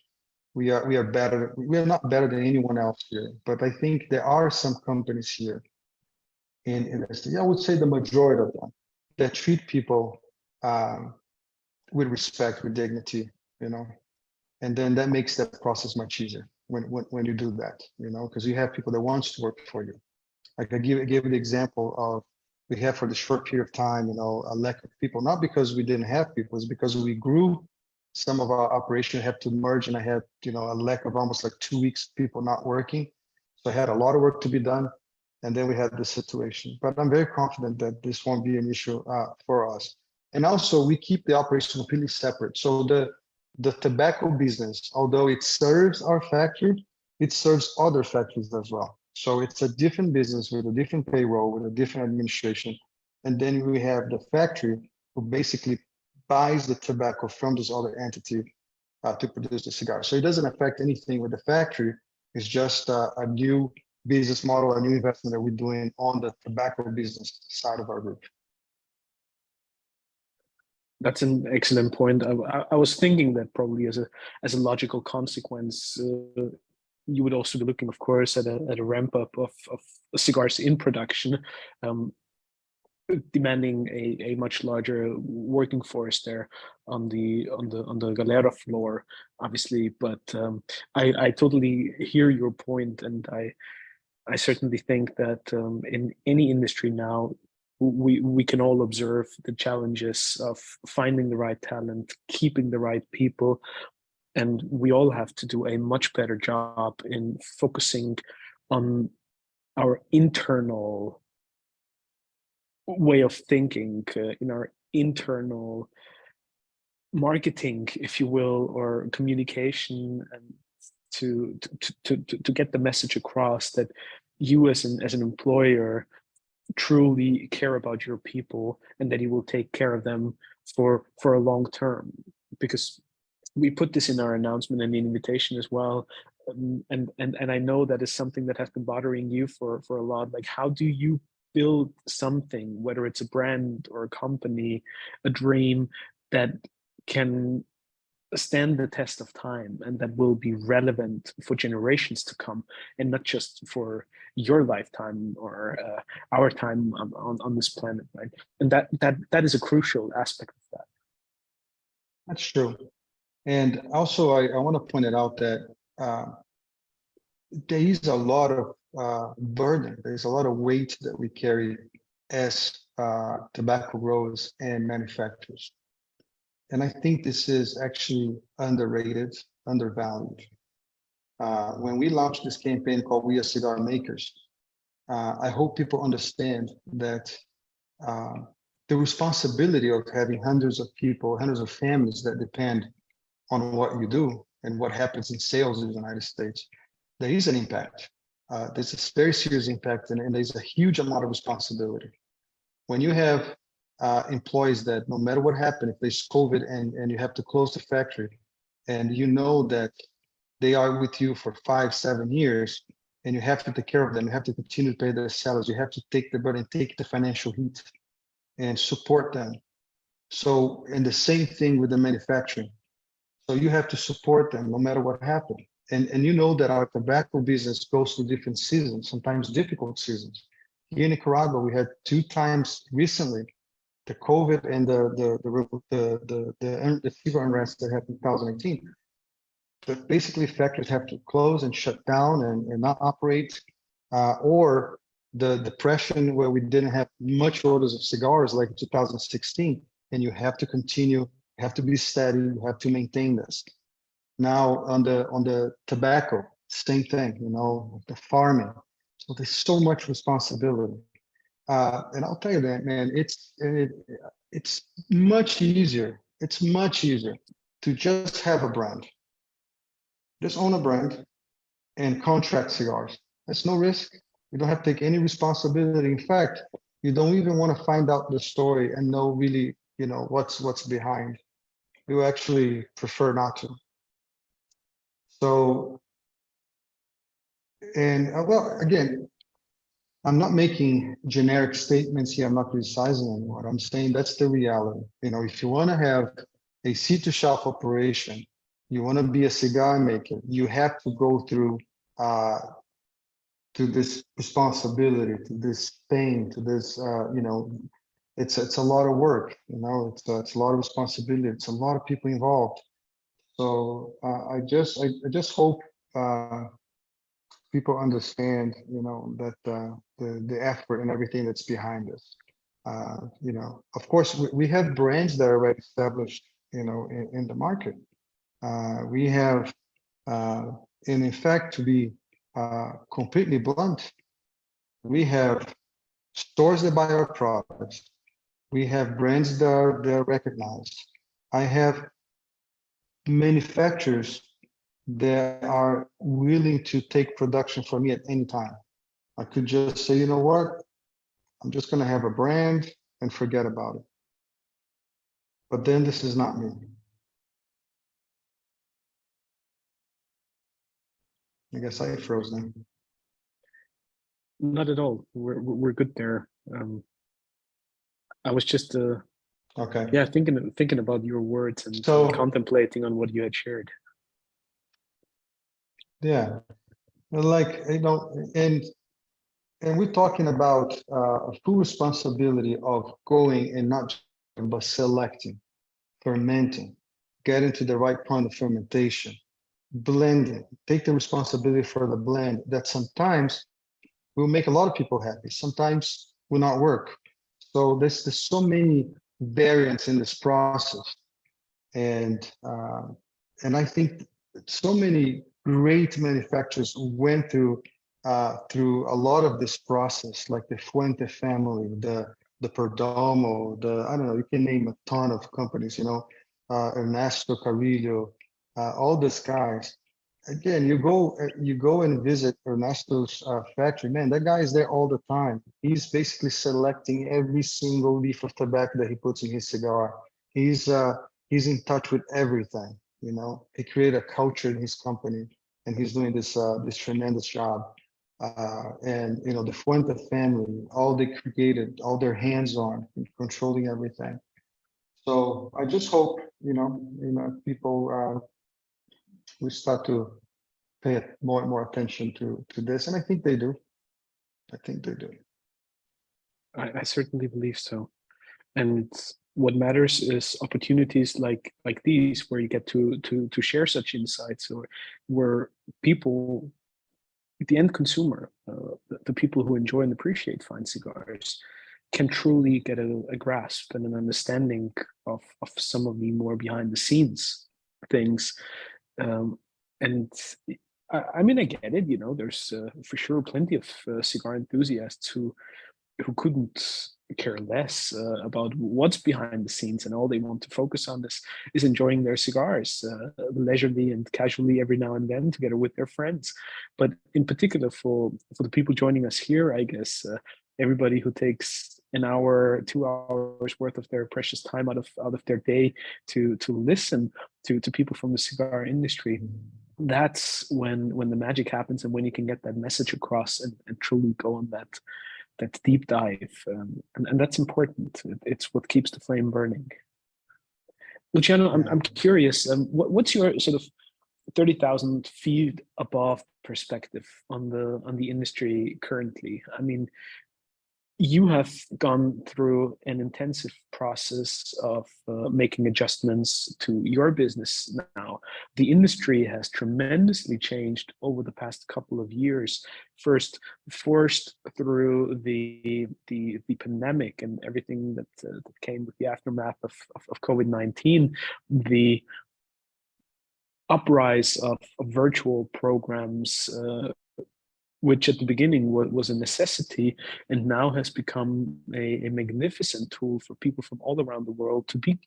are better. We are not better than anyone else here. But I think there are some companies here in the state, I would say the majority of them, that treat people with respect, with dignity, you know, and then that makes that process much easier when you do that, you know, because you have people that want to work for you. Like I gave the example of we have for the short period of time, you know, a lack of people, not because we didn't have people, it's because we grew. Some of our operation had to merge, and I had, you know, a lack of almost like 2 weeks people not working. So I had a lot of work to be done. And then we had this situation, but I'm very confident that this won't be an issue for us. And also we keep the operation completely separate. So the tobacco business, although it serves our factory, it serves other factories as well. So it's a different business with a different payroll, with a different administration. And then we have the factory who basically buys the tobacco from this other entity to produce the cigar. So it doesn't affect anything with the factory. It's just a new business model, a new investment that we're doing on the tobacco business side of our group.
That's an excellent point. I was thinking that probably as a logical consequence, you would also be looking, of course, at a ramp up of cigars in production, demanding a much larger working force there on the Galera floor, obviously. But I totally hear your point, and I certainly think that in any industry now, we can all observe the challenges of finding the right talent, keeping the right people, and we all have to do a much better job in focusing on our internal way of thinking, in our internal marketing, if you will, or communication, and to get the message across that you as an employer truly care about your people and that you will take care of them for a long term. Because we put this in our announcement and the invitation as well. And I know that is something that has been bothering you for a lot. Like, how do you build something, whether it's a brand or a company, a dream that can stand the test of time and that will be relevant for generations to come, and not just for your lifetime or our time on this planet, right? And that is a crucial aspect of that.
That's true. And also, I want to point it out that there is a lot of burden. There's a lot of weight that we carry as tobacco growers and manufacturers. And I think this is actually underrated, undervalued. When we launched this campaign called We Are Cigar Makers, I hope people understand that the responsibility of having hundreds of people, hundreds of families that depend on what you do and what happens in sales in the United States, there is an impact. There's a very serious impact, and there's a huge amount of responsibility. When you have employees that no matter what happened, if there's COVID and you have to close the factory, and you know that they are with you for 5-7 years, and you have to take care of them, you have to continue to pay their salaries, you have to take the burden, take the financial heat and support them. So, and the same thing with the manufacturing. So you have to support them no matter what happened. And you know that our tobacco business goes through different seasons, sometimes difficult seasons. Here in Nicaragua, we had 2 times recently the COVID and the fever unrest that happened in 2018. But basically, factories have to close and shut down and not operate, or the depression where we didn't have much orders of cigars like in 2016, and you have to continue, you have to be steady, you have to maintain this. Now on the tobacco, same thing, you know, the farming. So there's so much responsibility. And I'll tell you that, man, it's much easier. It's much easier to just have a brand. Just own a brand and contract cigars. That's no risk. You don't have to take any responsibility. In fact, you don't even want to find out the story and know really, you know, what's behind. You actually prefer not to. So, and well, again, I'm not making generic statements here. I'm not criticizing anyone. I'm saying that's the reality. You know, if you want to have a seed-to-shelf operation, you want to be a cigar maker, you have to go through to this responsibility, to this pain, to this, you know, it's a lot of work. You know, it's a lot of responsibility. It's a lot of people involved. So I just hope people understand, you know, that the effort and everything that's behind this. You know, of course, we have brands that are already established, you know, in the market. We have, and in fact, to be completely blunt, we have stores that buy our products. We have brands that are recognized. I have manufacturers that are willing to take production from me at any time. I could just say, you know what, I'm just going to have a brand and forget about it. But then this is not me. I guess I froze them.
Not at all. We're good there. I was just
Okay.
yeah, thinking about your words and
So
contemplating on what you had shared.
yeah, like, you know, and we're talking about a full responsibility of going and not just, but selecting, fermenting, getting to the right point of fermentation, blending, take the responsibility for the blend that sometimes will make a lot of people happy, sometimes will not work. So there's so many variants in this process. And I think so many great manufacturers went through a lot of this process, like the Fuente family, the the Perdomo, I don't know, you can name a ton of companies, Ernesto Carrillo, all these guys. Again, you go and visit Ernesto's factory. Man, that guy is there all the time. He's basically selecting every single leaf of tobacco that he puts in his cigar. He's in touch with everything. He created a culture in his company, and he's doing this tremendous job. And the Fuente family, all they created, all their hands-on, controlling everything. So I just hope people we start to pay more and more attention to this, and I think they do.
I certainly believe so. And what matters is opportunities like these, where you get to share such insights, or where people, the end consumer, the people who enjoy and appreciate fine cigars, can truly get a grasp and an understanding of some of the more behind the scenes things. And I mean, I get it. There's for sure plenty of cigar enthusiasts who couldn't care less about what's behind the scenes, and all they want to focus on is enjoying their cigars leisurely and casually every now and then together with their friends. But in particular for the people joining us here, I guess everybody who takes an hour, 2 hours worth of their precious time out of their day to listen to people from the cigar industry, that's when the magic happens, and when you can get that message across and truly go on that deep dive, and that's important. It's what keeps the flame burning. Luciano, I'm curious. What's your sort of 30,000 feet above perspective on the industry currently? I mean, you have gone through an intensive process of making adjustments to your business now. The industry has tremendously changed over the past couple of years. First, forced through the pandemic and everything that came with the aftermath of COVID-19, the uprise of virtual programs, which at the beginning was a necessity, and now has become a magnificent tool for people from all around the world to be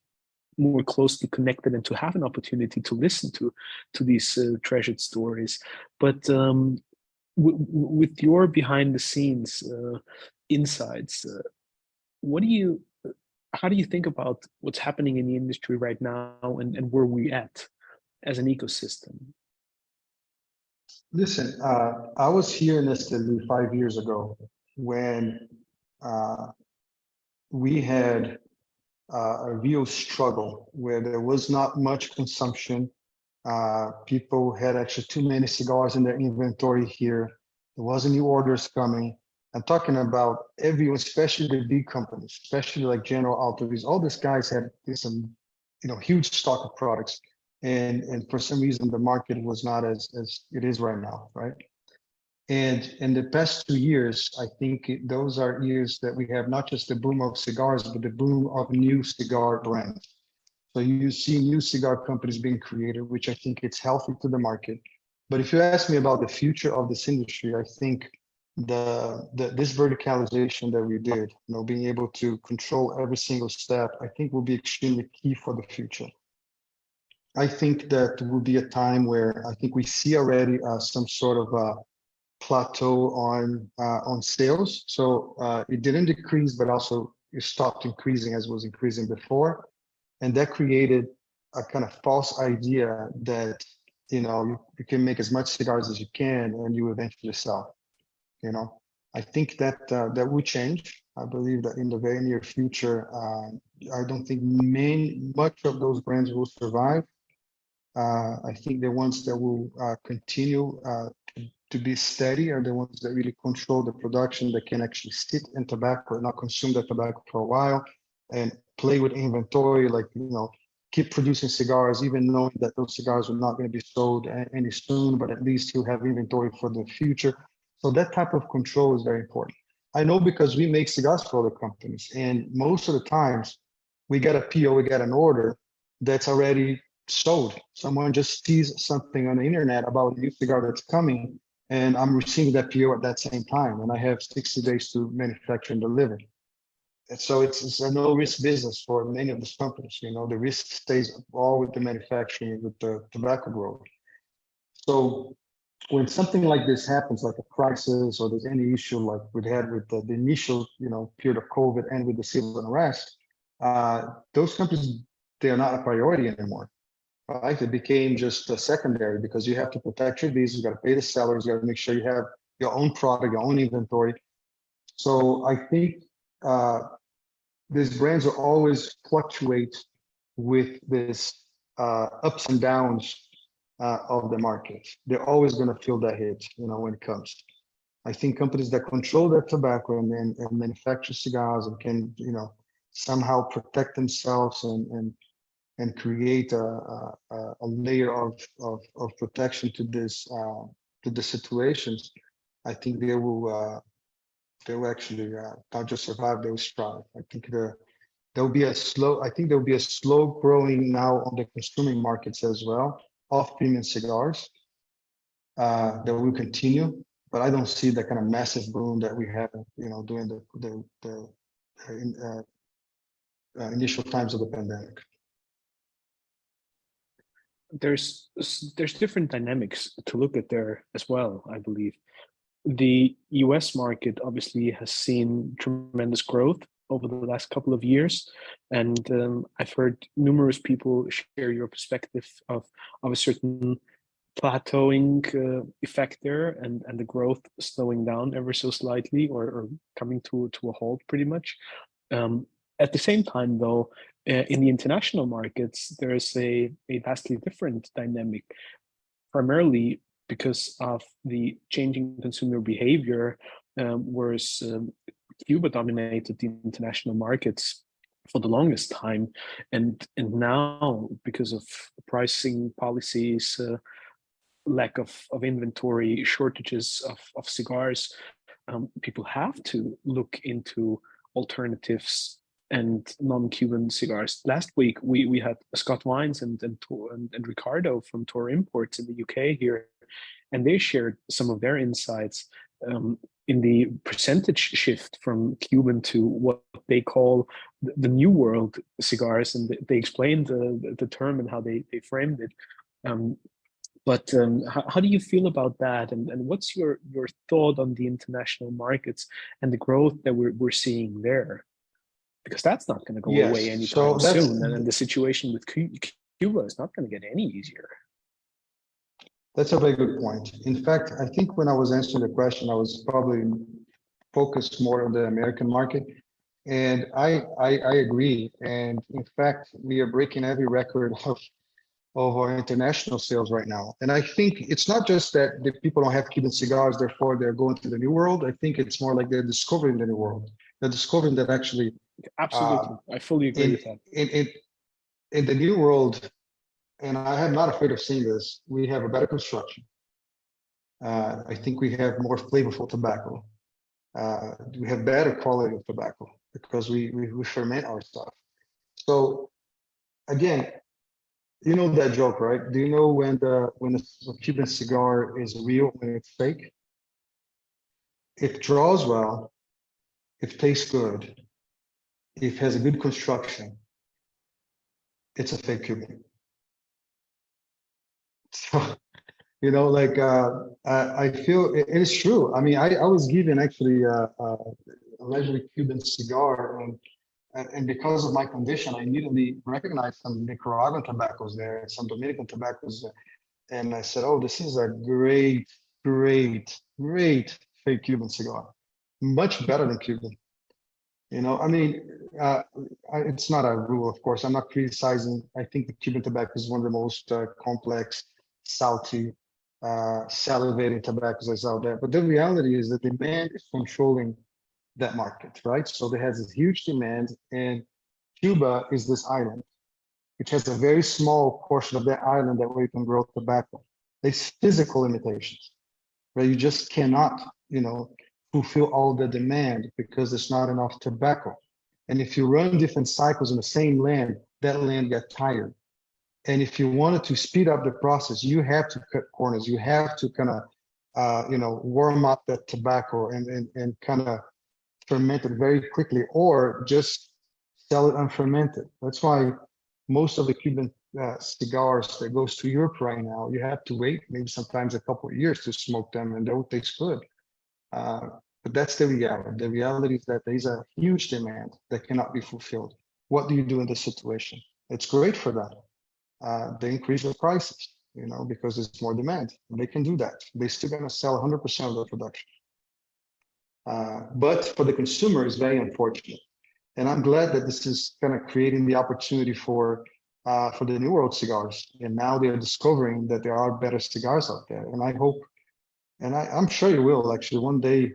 more closely connected and to have an opportunity to listen to these treasured stories. But with your behind the scenes insights, how do you think about what's happening in the industry right now, and where we at as an ecosystem?
Listen, I was here in Esteli 5 years ago when we had a real struggle where there was not much consumption. People had actually too many cigars in their inventory here. There wasn't new orders coming. I'm talking about everyone, especially the big companies, especially like General Autovis. All these guys had some, huge stock of products. And for some reason, the market was not as it is right now, right? And in the past 2 years, I think those are years that we have not just the boom of cigars, but the boom of new cigar brands. So you see new cigar companies being created, which I think it's healthy to the market. But if you ask me about the future of this industry, I think this verticalization that we did, being able to control every single step, I think will be extremely key for the future. I think that will be a time where I think we see already some sort of a plateau on sales. So it didn't decrease, but also it stopped increasing as it was increasing before. And that created a kind of false idea that, you can make as much cigars as you can and you eventually sell. I think that that will change. I believe that in the very near future, I don't think much of those brands will survive. I think the ones that will continue to be steady are the ones that really control the production, that can actually sit in tobacco and not consume the tobacco for a while, and play with inventory, like, keep producing cigars, even knowing that those cigars are not going to be sold any soon, but at least he'll have inventory for the future. So that type of control is very important. I know because we make cigars for other companies, and most of the times we get a PO, we get an order that's already sold. Someone just sees something on the internet about a new cigar that's coming, and I'm receiving that PO at that same time, and I have 60 days to manufacture and deliver. so it's a no risk business for many of these companies. The risk stays all with the manufacturing, with the tobacco growth. So when something like this happens, like a crisis, or there's any issue like we had with the initial, period of COVID and with the civil unrest, those companies, they are not a priority anymore, right? It became just a secondary, because you have to protect your business, you got to pay the sellers, you got to make sure you have your own product, your own inventory. So I think these brands are always fluctuate with this ups and downs of the market. They're always going to feel that hit, when it comes. I think companies that control their tobacco and manufacture cigars and can, somehow protect themselves and create a layer of protection to the situations, I think they will actually not just survive, they will strive. I think there'll be a slow growing now on the consuming markets as well of premium cigars that will continue, but I don't see the kind of massive boom that we had, during the initial times of the pandemic.
There's different dynamics to look at there as well, I believe. The US market obviously has seen tremendous growth over the last couple of years, and I've heard numerous people share your perspective of a certain plateauing effect there, and the growth slowing down ever so slightly, or coming to a halt pretty much. At the same time, though, in the international markets, there is a vastly different dynamic, primarily because of the changing consumer behavior, whereas Cuba dominated the international markets for the longest time, and now, because of pricing policies, lack of inventory, shortages of cigars, people have to look into alternatives and non-Cuban cigars. Last week, we had Scott Wines and Ricardo from Tor Imports in the UK here, and they shared some of their insights in the percentage shift from Cuban to what they call the New World cigars, and they explained the term and how they framed it. But how do you feel about that, and what's your thought on the international markets and the growth that we're seeing there? Because that's not going to go away anytime soon, and the situation with Cuba is not going to get any easier.
That's a very good point. In fact, I think when I was answering the question, I was probably focused more on the American market, and I agree. And in fact, we are breaking every record of our international sales right now. And I think it's not just that the people don't have Cuban cigars, therefore they're going to the New World. I think it's more like they're discovering the New World. They're discovering that actually.
Absolutely, I fully agree with that.
In the New World, and I am not afraid of saying this, we have a better construction. I think we have more flavorful tobacco. We have better quality of tobacco because we ferment our stuff. So again, you know that joke, right? Do you know when a Cuban cigar is real, when it's fake? It draws well, it tastes good, it has a good construction, it's a fake Cuban. So, I feel it is true. I mean, I was given actually a allegedly Cuban cigar, and because of my condition, I immediately recognized some Nicaraguan tobaccos there, some Dominican tobaccos, and I said, "Oh, this is a great fake Cuban cigar, much better than Cuban." I mean, it's not a rule, of course. I'm not criticizing. I think the Cuban tobacco is one of the most complex, salty, salivating tobaccos that's out there. But the reality is that demand is controlling that market, right? So there has this huge demand, and Cuba is this island, which has a very small portion of that island that where you can grow tobacco. There's physical limitations, where you just cannot, fulfill all the demand because there's not enough tobacco. And if you run different cycles in the same land, that land gets tired. And if you wanted to speed up the process, you have to cut corners. You have to kind of, warm up that tobacco and kind of ferment it very quickly, or just sell it unfermented. That's why most of the Cuban cigars that goes to Europe right now, you have to wait maybe sometimes a couple of years to smoke them, and they will taste good. But that's the reality. The reality is that there is a huge demand that cannot be fulfilled. What do you do in this situation? It's great for them. They increase the prices, because there's more demand. They can do that. They're still going to sell 100% of their production. But for the consumer, it's very unfortunate. And I'm glad that this is kind of creating the opportunity for the New World cigars. And now they're discovering that there are better cigars out there. And I hope, and I'm sure you will actually, one day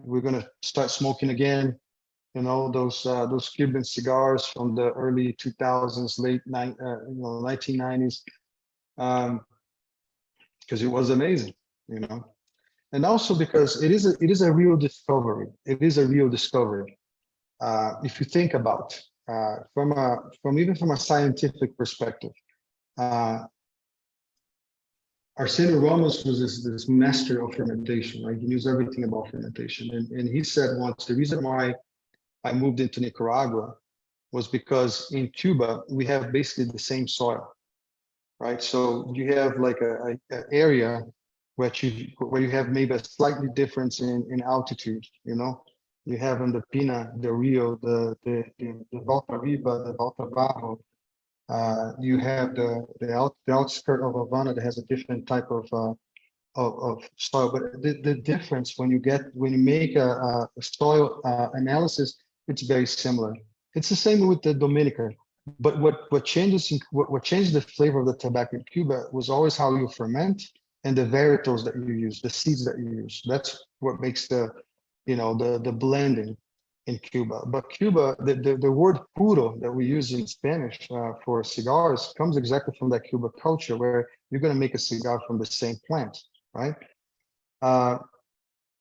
we're going to start smoking again. Those Cuban cigars from the early 2000s, 1990s, because it was amazing, and also because it is a real discovery. It is a real discovery. If you think about from a scientific perspective, Arsenio Ramos was this master of fermentation, right? He knows everything about fermentation, and he said once the reason why I moved into Nicaragua was because in Cuba we have basically the same soil, right? So you have like a area where you have maybe a slightly difference in altitude, You have in the Pina, the Rio, the Volta Riba, the Volta Bajo. You have the outskirt of Havana that has a different type of soil. But the difference when you make a soil analysis, it's very similar. It's the same with the Dominican. But what changed the flavor of the tobacco in Cuba was always how you ferment and the varietals that you use, the seeds that you use. That's what makes the blending in Cuba. But Cuba, the word puro that we use in Spanish for cigars comes exactly from that Cuba culture, where you're going to make a cigar from the same plant, right?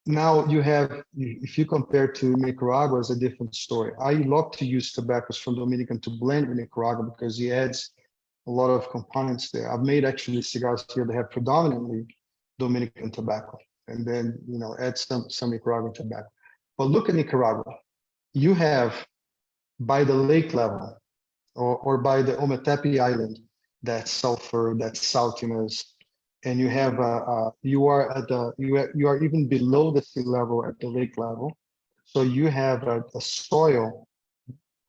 Now if you compare to Nicaragua, it's a different story. I love to use tobaccos from Dominican to blend with Nicaragua because he adds a lot of components there. I've made actually cigars here that have predominantly Dominican tobacco, and then add some Nicaraguan tobacco. But look at Nicaragua. You have by the lake level or by the Ometepe Island, that sulfur, that saltiness, and you have you are even below the sea level at the lake level. So you have a soil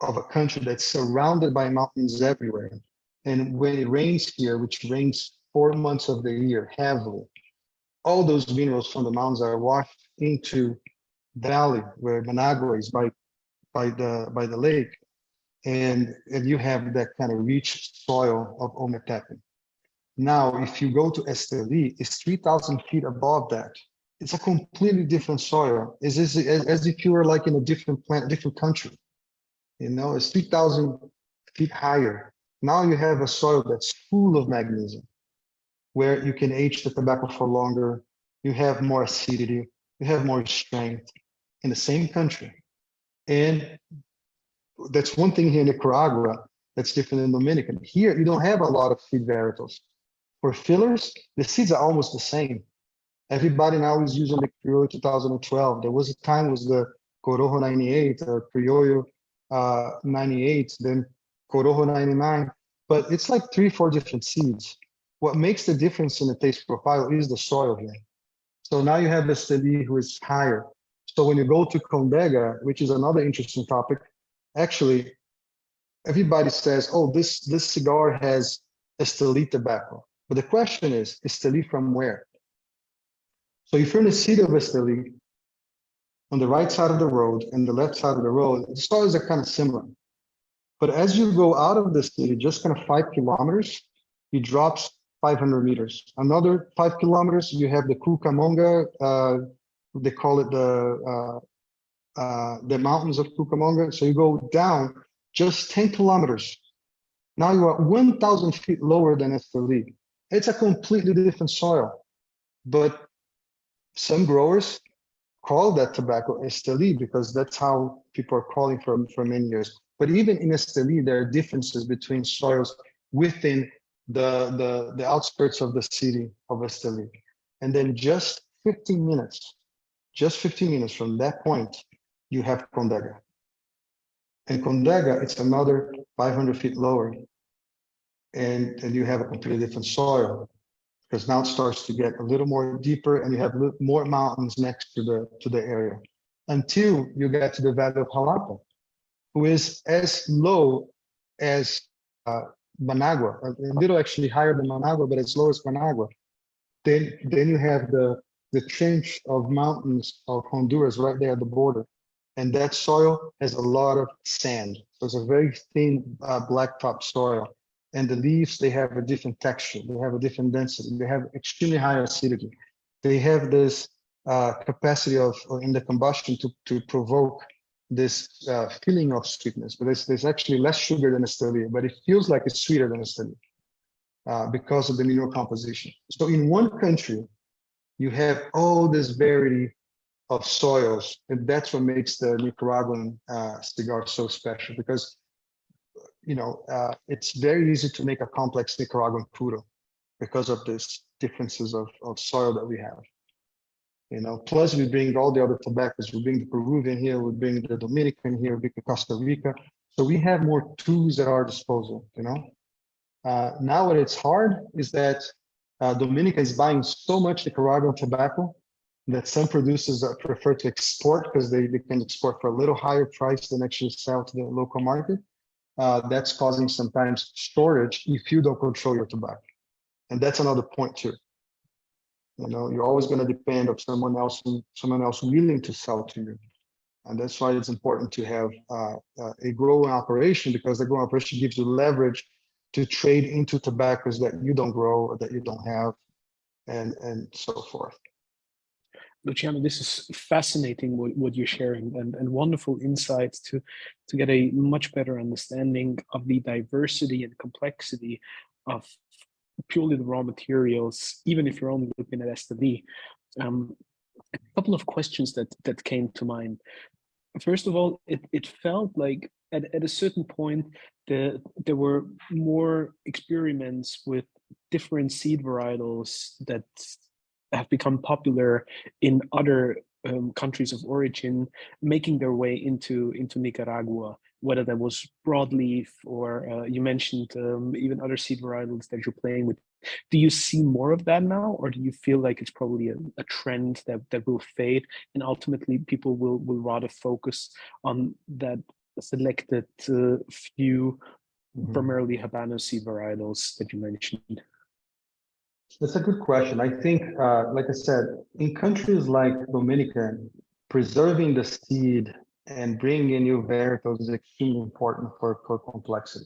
of a country that's surrounded by mountains everywhere. And when it rains here, which rains 4 months of the year heavily, all those minerals from the mountains are washed into valley where Managua is by the lake, and you have that kind of rich soil of Ometepe. Now, if you go to Esteli, it's 3,000 feet above that. It's a completely different soil. It's as if you were like in a different planet, different country. It's 3,000 feet higher. Now you have a soil that's full of magnesium, where you can age the tobacco for longer. You have more acidity. You have more strength in the same country. And that's one thing here in Nicaragua that's different than Dominican. Here, you don't have a lot of seed varietals. For fillers, the seeds are almost the same. Everybody now is using the Criollo 2012. There was a time was the Corojo 98 or Criollo 98, then Corojo 99. But it's like 3-4 different seeds. What makes the difference in the taste profile is the soil here. So now you have Esteli, who is higher. So when you go to Condega, which is another interesting topic, actually, everybody says, oh, this cigar has Esteli tobacco. But the question is Esteli from where? So if you're in the city of Esteli, on the right side of the road and the left side of the road, the soils are kind of similar. But as you go out of the city, just kind of 5 kilometers, it drops 500 meters. Another 5 kilometers, you have the Cucamonga, they call it the mountains of Cucamonga. So you go down just 10 kilometers. Now you are 1,000 feet lower than Esteli. It's a completely different soil. But some growers call that tobacco Esteli because that's how people are calling for many years. But even in Esteli, there are differences between soils within the outskirts of the city of Esteli. And then just 15 minutes from that point, you have Condega. And Condega, it's another 500 feet lower. And you have a completely different soil, because now it starts to get a little more deeper and you have more mountains next to the area, until you get to the Valley of Jalapa, who is as low as Managua, a little actually higher than Managua, but as low as Managua. Then you have the trench of mountains of Honduras right there at the border. And that soil has a lot of sand. So it's a very thin blacktop soil. And the leaves, they have a different texture. They have a different density. They have extremely high acidity. They have this capacity of in the combustion to provoke this feeling of sweetness. But there's actually less sugar than Esteli, but it feels like it's sweeter than Esteli because of the mineral composition. So in one country, you have all this variety of soils, and that's what makes the Nicaraguan cigar so special, because it's very easy to make a complex Nicaraguan puro because of these differences of soil that we have. Plus we bring all the other tobaccos. We bring the Peruvian here, we bring the Dominican here, we bring Costa Rica. So we have more tools at our disposal. Now what it's hard is that Dominica is buying so much Nicaraguan tobacco that some producers prefer to export, because they can export for a little higher price than actually sell to the local market. That's causing sometimes shortage if you don't control your tobacco. And that's another point too. You're always going to depend on someone else willing to sell to you. And that's why it's important to have a growing operation, because the growing operation gives you leverage to trade into tobaccos that you don't grow or that you don't have, and so forth.
Luciano, this is fascinating what you're sharing, and wonderful insights to get a much better understanding of the diversity and complexity of purely the raw materials, even if you're only looking at STD. A couple of questions that came to mind. First of all, it felt like at a certain point there were more experiments with different seed varietals that have become popular in other countries of origin, making their way into Nicaragua, whether that was broadleaf or you mentioned even other seed varietals that you're playing with. Do you see more of that now, or do you feel like it's probably a trend that will fade, and ultimately people will rather focus on that selected few, primarily Habano seed varietals that you mentioned?
That's a good question. I think, like I said, in countries like Dominica, preserving the seed and bringing in new varietals is extremely important for complexity.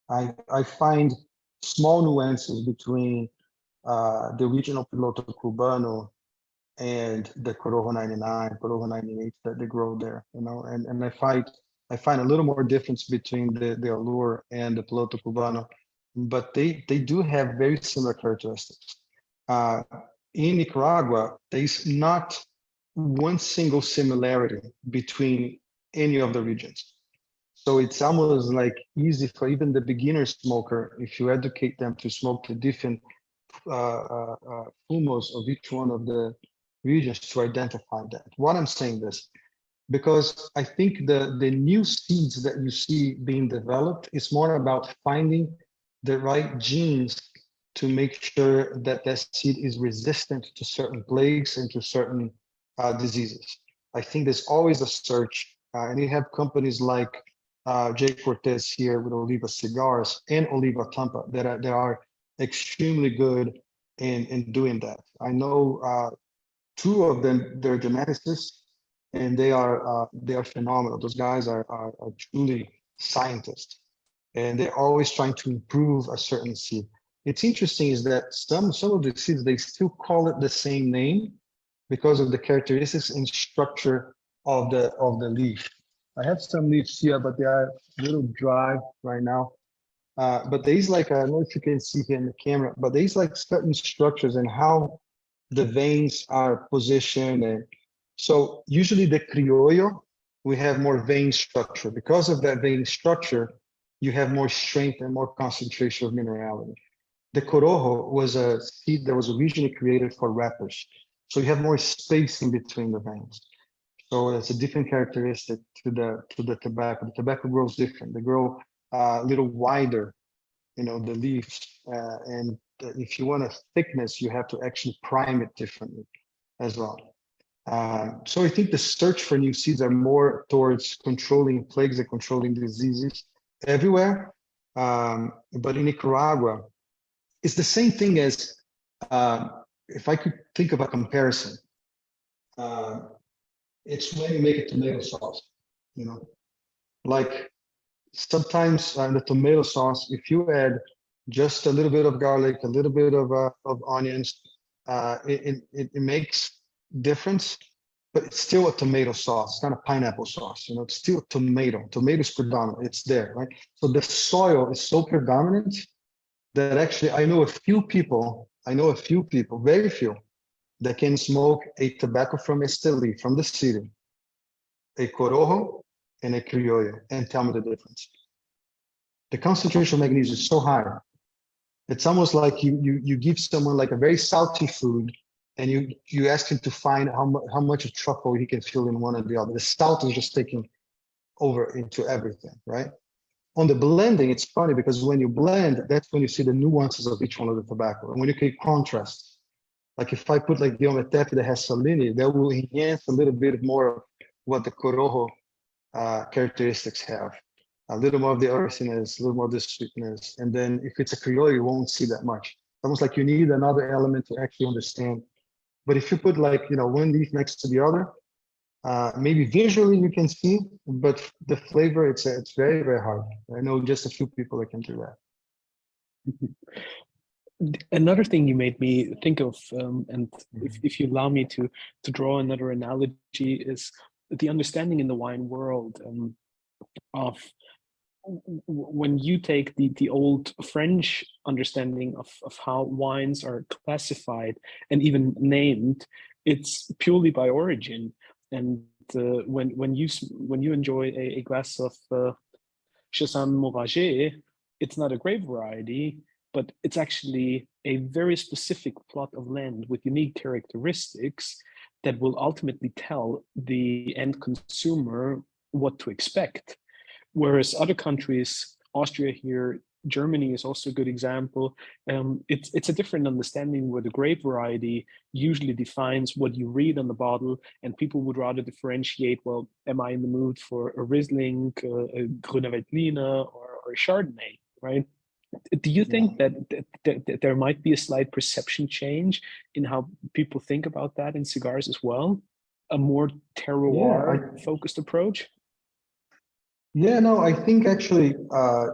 I find small nuances between the regional Piloto Cubano and the Corojo 99, Corojo 98 that they grow there. And I find a little more difference between the Allure and the Piloto Cubano, but they do have very similar characteristics. In Nicaragua, there's not one single similarity between any of the regions. So it's almost like easy for even the beginner smoker, if you educate them to smoke the different fumos of each one of the regions, to identify that. Why I'm saying this? Because I think the new seeds that you see being developed is more about finding the right genes to make sure that that seed is resistant to certain plagues and to certain diseases. I think there's always a search, and you have companies like Jay Cortez here with Oliva Cigars and Oliva Tampa that are extremely good in doing that. I know two of them, they're geneticists, and they are phenomenal. Those guys are truly scientists, and they're always trying to improve a certain seed. It's interesting is that some of the seeds, they still call it the same name because of the characteristics and structure of the leaf. I have some leaves here, but they are a little dry right now. But there's like, I don't know if you can see here in the camera, but there's like certain structures and how the veins are positioned. And so usually the Criollo, we have more vein structure. Because of that vein structure, you have more strength and more concentration of minerality. The Corojo was a seed that was originally created for wrappers. So you have more space in between the veins. So it's a different characteristic to the tobacco. The tobacco grows different. They grow a little wider, the leaves. And if you want a thickness, you have to actually prime it differently as well. So I think the search for new seeds are more towards controlling plagues and controlling diseases everywhere. But in Nicaragua, it's the same thing as, if I could think of a comparison, it's when you make a tomato sauce, like sometimes in the tomato sauce, if you add just a little bit of garlic, a little bit of onions, it makes difference, but it's still a tomato sauce. It's not a pineapple sauce. It's still tomato. Tomato is predominant. It's there, right? So the soil is so predominant that actually I know a few people, very few, that can smoke a tobacco from Esteli, from the city, a Corojo and a Criollo, and tell me the difference. The concentration of magnesium is so high. It's almost like you give someone like a very salty food, and you ask him to find how much of truffle he can feel in one or the other. The salt is just taking over into everything, right? On the blending, it's funny because when you blend, that's when you see the nuances of each one of the tobacco. And when you create contrast, like if I put like the Ometepe that has salinity, that will enhance a little bit more of what the Corojo characteristics have. A little more of the earthiness, a little more of the sweetness. And then if it's a Criollo, you won't see that much. It's almost like you need another element to actually understand. But if you put like, one leaf next to the other, maybe visually you can see, but the flavor, it's very, very hard. I know just a few people that can do that.
Another thing you made me think of, and if you allow me to draw another analogy, is the understanding in the wine world of when you take the old French understanding of how wines are classified and even named, it's purely by origin. And when you enjoy a glass of Chassagne Moragé, it's not a grape variety, but it's actually a very specific plot of land with unique characteristics that will ultimately tell the end consumer what to expect. Whereas other countries, Austria here, Germany is also a good example. It's a different understanding where the grape variety usually defines what you read on the bottle, and people would rather differentiate, well, am I in the mood for a Riesling, a Grüner Veltliner, or a Chardonnay, right? Do you think that there might be a slight perception change in how people think about that in cigars as well? A more terroir-focused approach?
Yeah, no, I think actually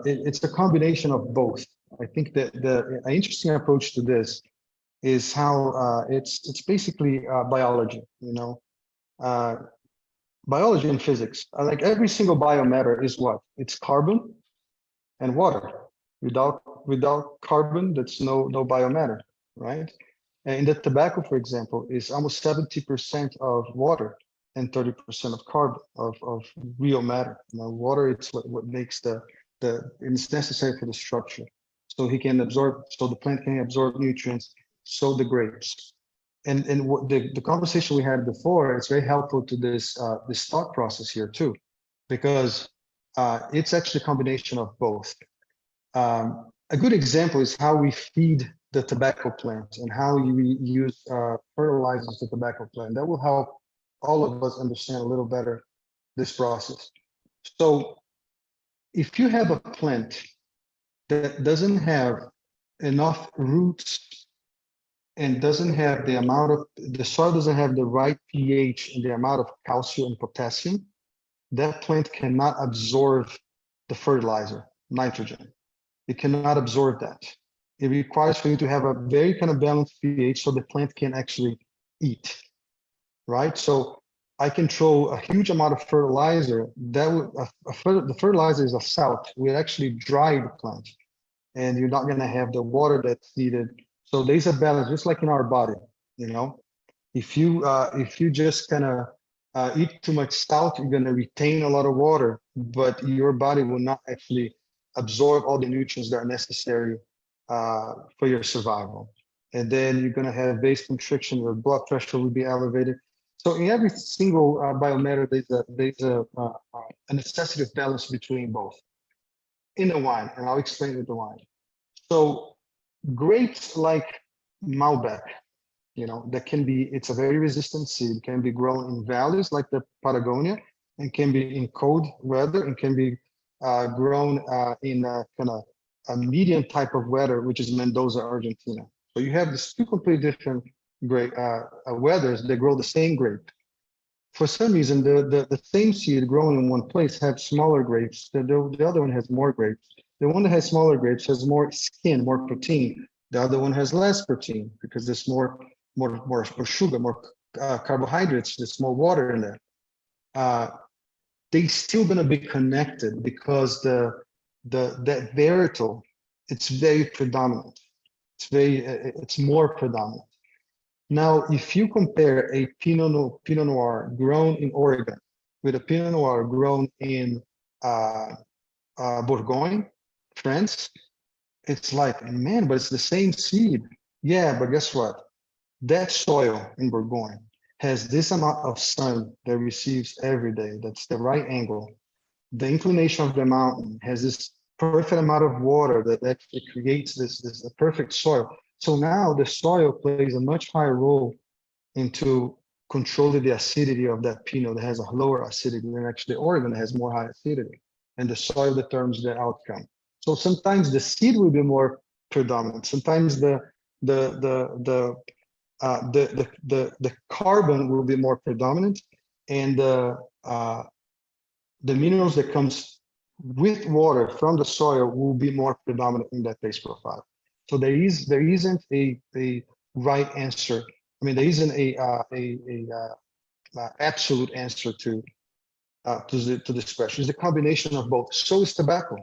it's a combination of both. I think that an interesting approach to this is how it's basically biology, biology and physics. Like every single biomatter is what? It's carbon and water. Without carbon, that's no biomatter, right? And in the tobacco, for example, is almost 70% of water and 30% of carbon, of real matter. Water, it's what makes it's necessary for the structure. So the plant can absorb nutrients, so the grapes. And what the conversation we had before, it's very helpful to this thought process here too, because it's actually a combination of both. A good example is how we feed the tobacco plant and how we use fertilizers to the tobacco plant. That will help all of us understand a little better this process. So if you have a plant that doesn't have enough roots and doesn't have the soil doesn't have the right pH and the amount of calcium and potassium, that plant cannot absorb the fertilizer, nitrogen. It cannot absorb that. It requires for you to have a very kind of balanced pH so the plant can actually eat. Right, so I can throw a huge amount of fertilizer. The fertilizer is a salt. We actually dry the plant, and you're not going to have the water that's needed. So there's a balance, just like in our body. If you just kind of eat too much salt, you're going to retain a lot of water, but your body will not actually absorb all the nutrients that are necessary for your survival. And then you're going to have vasoconstriction. Your blood pressure will be elevated. So in every single biomatter, a necessity of balance between both in the wine, and I'll explain with the wine. So grapes like Malbec, it's a very resistant seed, can be grown in valleys like the Patagonia, and can be in cold weather, and can be grown in a kind of a medium type of weather, which is Mendoza, Argentina. So you have these two completely different grape weathers that grow the same grape. For some reason, the same seed grown in one place have smaller grapes. The other one has more grapes. The one that has smaller grapes has more skin, more protein. The other one has less protein because there's more sugar, more carbohydrates. There's more water in there. They still gonna be connected because that varietal, it's very predominant. It's more predominant. Now, if you compare a Pinot Noir grown in Oregon with a Pinot Noir grown in Bourgogne, France, it's like, man, but it's the same seed. Yeah, but guess what? That soil in Bourgogne has this amount of sun that receives every day. That's the right angle. The inclination of the mountain has this perfect amount of water that actually creates this perfect soil. So now the soil plays a much higher role into controlling the acidity of that Pinot that has a lower acidity than actually Oregon that has more high acidity, and the soil determines the outcome. So sometimes the seed will be more predominant. Sometimes the carbon will be more predominant, and the minerals that comes with water from the soil will be more predominant in that taste profile. So there isn't a right answer. I mean, there isn't a absolute answer to this question. It's a combination of both. So is tobacco.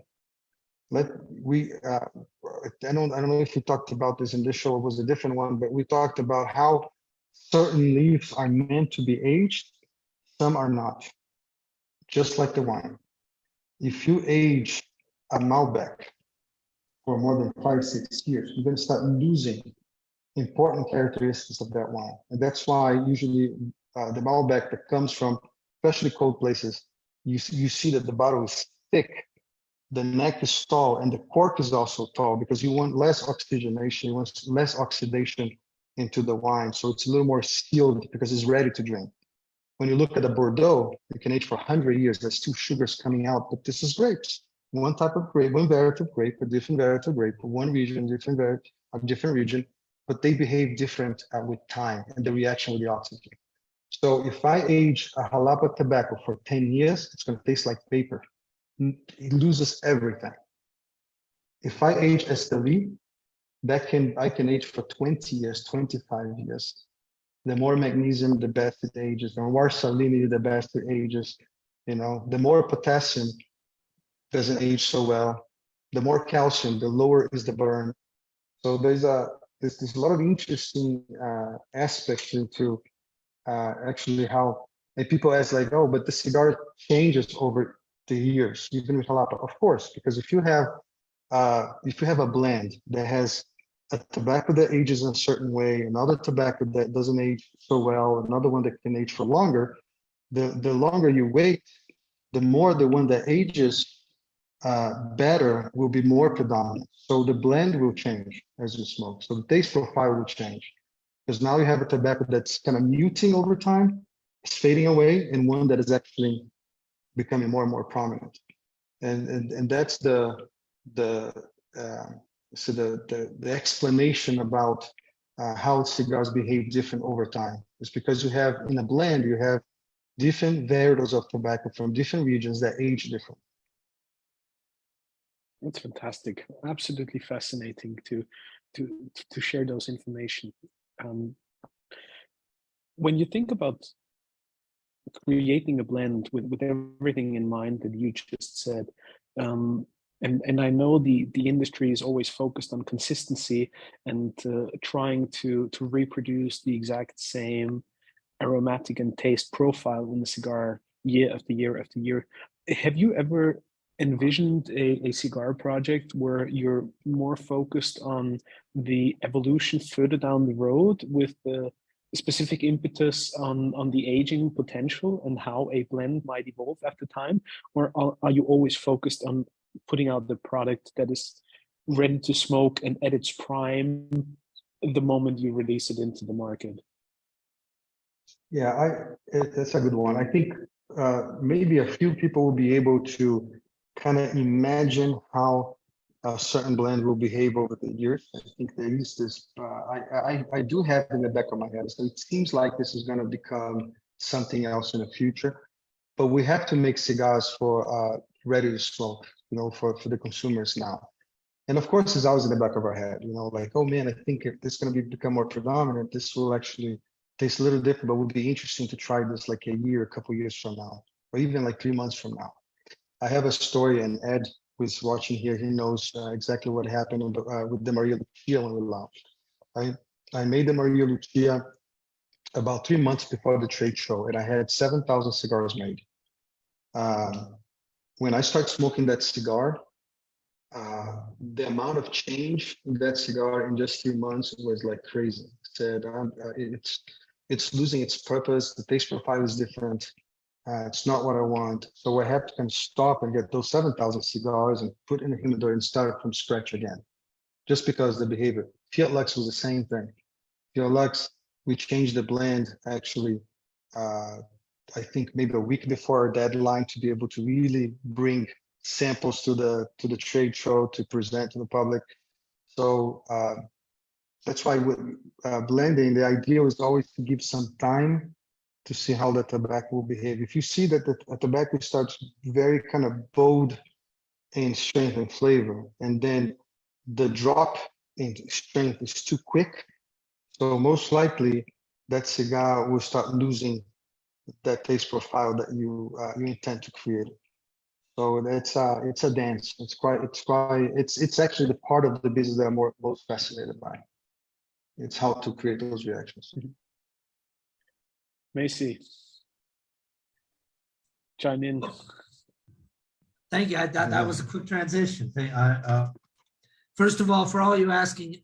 I don't know if we talked about this in this show. It was a different one, but we talked about how certain leaves are meant to be aged, some are not. Just like the wine. If you age a Malbec for more than 5-6 years, you're going to start losing important characteristics of that wine. And that's why usually the Malbec that comes from, especially cold places, you see that the bottle is thick, the neck is tall, and the cork is also tall because you want less oxygenation, you want less oxidation into the wine. So it's a little more sealed because it's ready to drink. When you look at a Bordeaux, you can age for 100 years. There's still sugars coming out, but this is grapes. One type of grape, one variety of grape, a different variety of grape, one region, different region, but they behave different with time and the reaction with the oxygen. So if I age a Jalapa tobacco for 10 years, it's going to taste like paper. It loses everything. If I age Esteli, I can age for 20 years, 25 years. The more magnesium, the best it ages. The more salinity, the best it ages. The more potassium doesn't age so well. The more calcium, the lower is the burn. So there's a lot of interesting aspects into actually how, and people ask like, oh, but the cigar changes over the years, even with Jalapa. Of course, because if you have a blend that has a tobacco that ages in a certain way, another tobacco that doesn't age so well, another one that can age for longer, the longer you wait, the more the one that ages better will be more predominant. So the blend will change as you smoke. So the taste profile will change. Because now you have a tobacco that's kind of muting over time, it's fading away, and one that is actually becoming more and more prominent. And that's the explanation about how cigars behave different over time. It's because you have, in a blend, you have different varietals of tobacco from different regions that age different.
That's fantastic. Absolutely fascinating to share those information. When you think about creating a blend with everything in mind that you just said, and I know the industry is always focused on consistency and trying to reproduce the exact same aromatic and taste profile in the cigar year after year after year. Have you ever envisioned a cigar project where you're more focused on the evolution further down the road with the specific impetus on the aging potential and how a blend might evolve after time, or are you always focused on putting out the product that is ready to smoke and at its prime the moment you release it into the market?
Yeah, that's a good one. I think maybe a few people will be able to kind of imagine how a certain blend will behave over the years. I think there is this, I do have in the back of my head, so it seems like this is going to become something else in the future, but we have to make cigars for ready to smoke, for the consumers now. And of course, it's always in the back of our head, like, oh man, I think if this is going to become more predominant, this will actually taste a little different, but would be interesting to try this like a couple years from now, or even like 3 months from now. I have a story, and Ed, who's watching here, he knows exactly what happened with the Maria Lucia when we launched. I made the Maria Lucia about 3 months before the trade show, and I had 7,000 cigars made. When I started smoking that cigar, the amount of change in that cigar in just 3 months was like crazy. Said it's losing its purpose. The taste profile is different. It's not what I want. So I have to kind of stop and get those 7,000 cigars and put in the humidor and start from scratch again, just because the behavior. Fiat Lux was the same thing. Fiat Lux, we changed the blend actually. I think maybe a week before our deadline to be able to really bring samples to the trade show to present to the public. So that's why with blending, the idea was always to give some time to see how the tobacco will behave. If you see that the tobacco starts very kind of bold in strength and flavor, and then the drop in strength is too quick, so most likely that cigar will start losing that taste profile that you intend to create. So it's a dance. It's actually the part of the business that I'm most fascinated by. It's how to create those reactions.
Macy, chime in.
Thank you. That was a quick transition. First of all, for all you asking,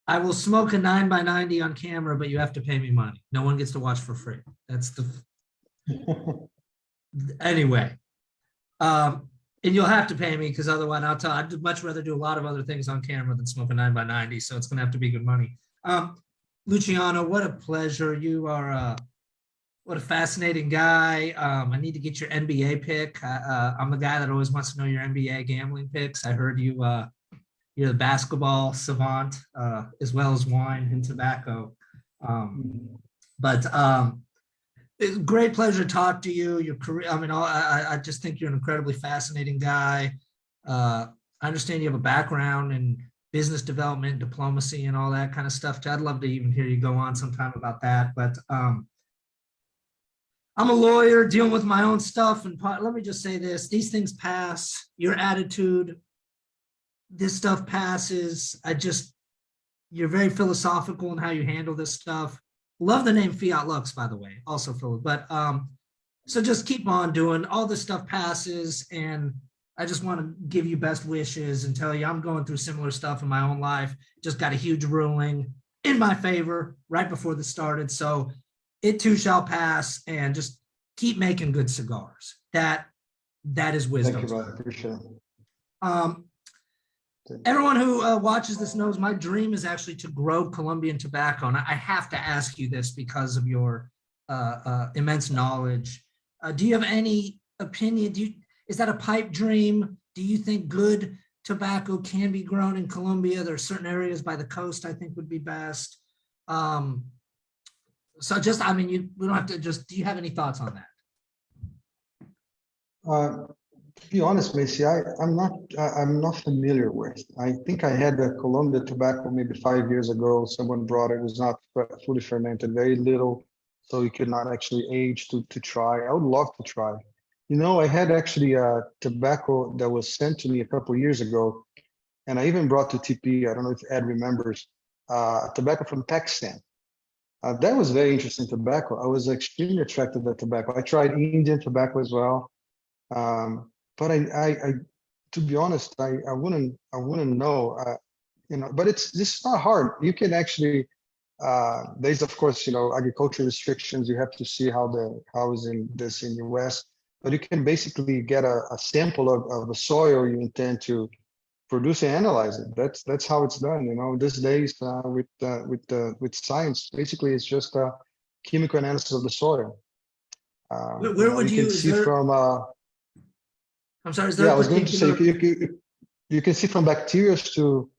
I will smoke a 9x90 on camera, but you have to pay me money. No one gets to watch for free. That's the anyway. And you'll have to pay me because otherwise I'd much rather do a lot of other things on camera than smoke a 9x90. So it's going to have to be good money. Luciano, what a pleasure. You are what a fascinating guy. I need to get your NBA pick. I'm the guy that always wants to know your NBA gambling picks. I heard you're the basketball savant as well as wine and tobacco. It's a great pleasure to talk to you. Your career, I just think you're an incredibly fascinating guy. I understand you have a background in business development, diplomacy, and all that kind of stuff. I'd love to even hear you go on sometime about that. But I'm a lawyer dealing with my own stuff. And let me just say this, these things pass. Your attitude, this stuff passes. You're very philosophical in how you handle this stuff. Love the name Fiat Lux, by the way, also Philip. But so just keep on doing. All this stuff passes, and I just want to give you best wishes and tell you I'm going through similar stuff in my own life. Just got a huge ruling in my favor right before this started. So it too shall pass, and just keep making good cigars. That is wisdom.
Thank you, brother. Appreciate it.
Everyone who watches this knows my dream is actually to grow Colombian tobacco. And I have to ask you this because of your immense knowledge. Do you have any opinion? Is that a pipe dream? Do you think good tobacco can be grown in Colombia? There are certain areas by the coast I think would be best. We don't have to do you have any thoughts on that?
To be honest, Macy, I'm not familiar with. I think I had a Colombia tobacco maybe 5 years ago. Someone brought it. It was not fully fermented, very little, so you could not actually age to try. I would love to try. I had actually a tobacco that was sent to me a couple of years ago, and I even brought to TP. I don't know if Ed remembers tobacco from Pakistan. That was very interesting tobacco. I was extremely attracted to that tobacco. I tried Indian tobacco as well. But I to be honest, I wouldn't know, but this is not hard. You can actually there's of course, agricultural restrictions. You have to see how is in this in US, but you can basically get a sample of the soil you intend to produce and analyze it. That's how it's done. These days with science, basically it's just a chemical analysis of the soil.
Where would
you can
is
see
there,
from
I'm sorry, is there
yeah, I
a
was going to say
particular,
you can see from bacteria to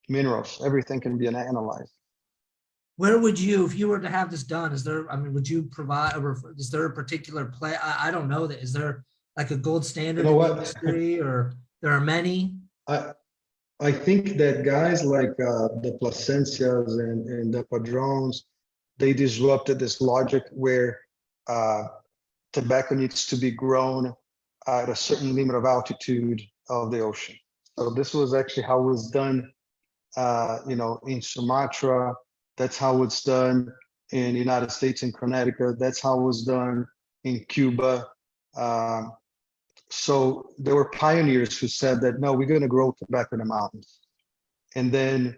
minerals, everything can be analyzed.
where would you, if you were to have this done, is there, I mean, would you provide, is there a particular play? I don't know that. Is there like a gold standard
You know
in the
what?
industry, or there are many?
I think that guys like the Placencias and the Padrones, they disrupted this logic where tobacco needs to be grown at a certain limit of altitude of the ocean. So this was actually how it was done, in Sumatra. That's how it's done in the United States in Connecticut. That's how it was done in Cuba. So there were pioneers who said that, no, we're going to grow tobacco in the mountains. And then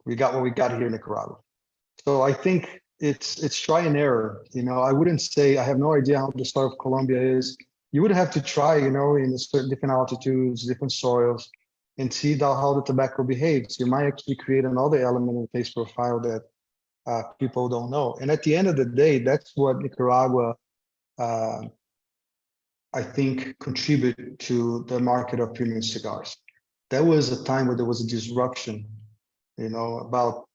we got what we got here in Nicaragua. So I think it's try and error. I wouldn't say, I have no idea how the start of Colombia is. You would have to try, in a certain different altitudes, different soils, and see how the tobacco behaves. You might actually create another element in the taste profile that people don't know. And at the end of the day, that's what Nicaragua, I think, contribute to the market of premium cigars. There was a time where there was a disruption, about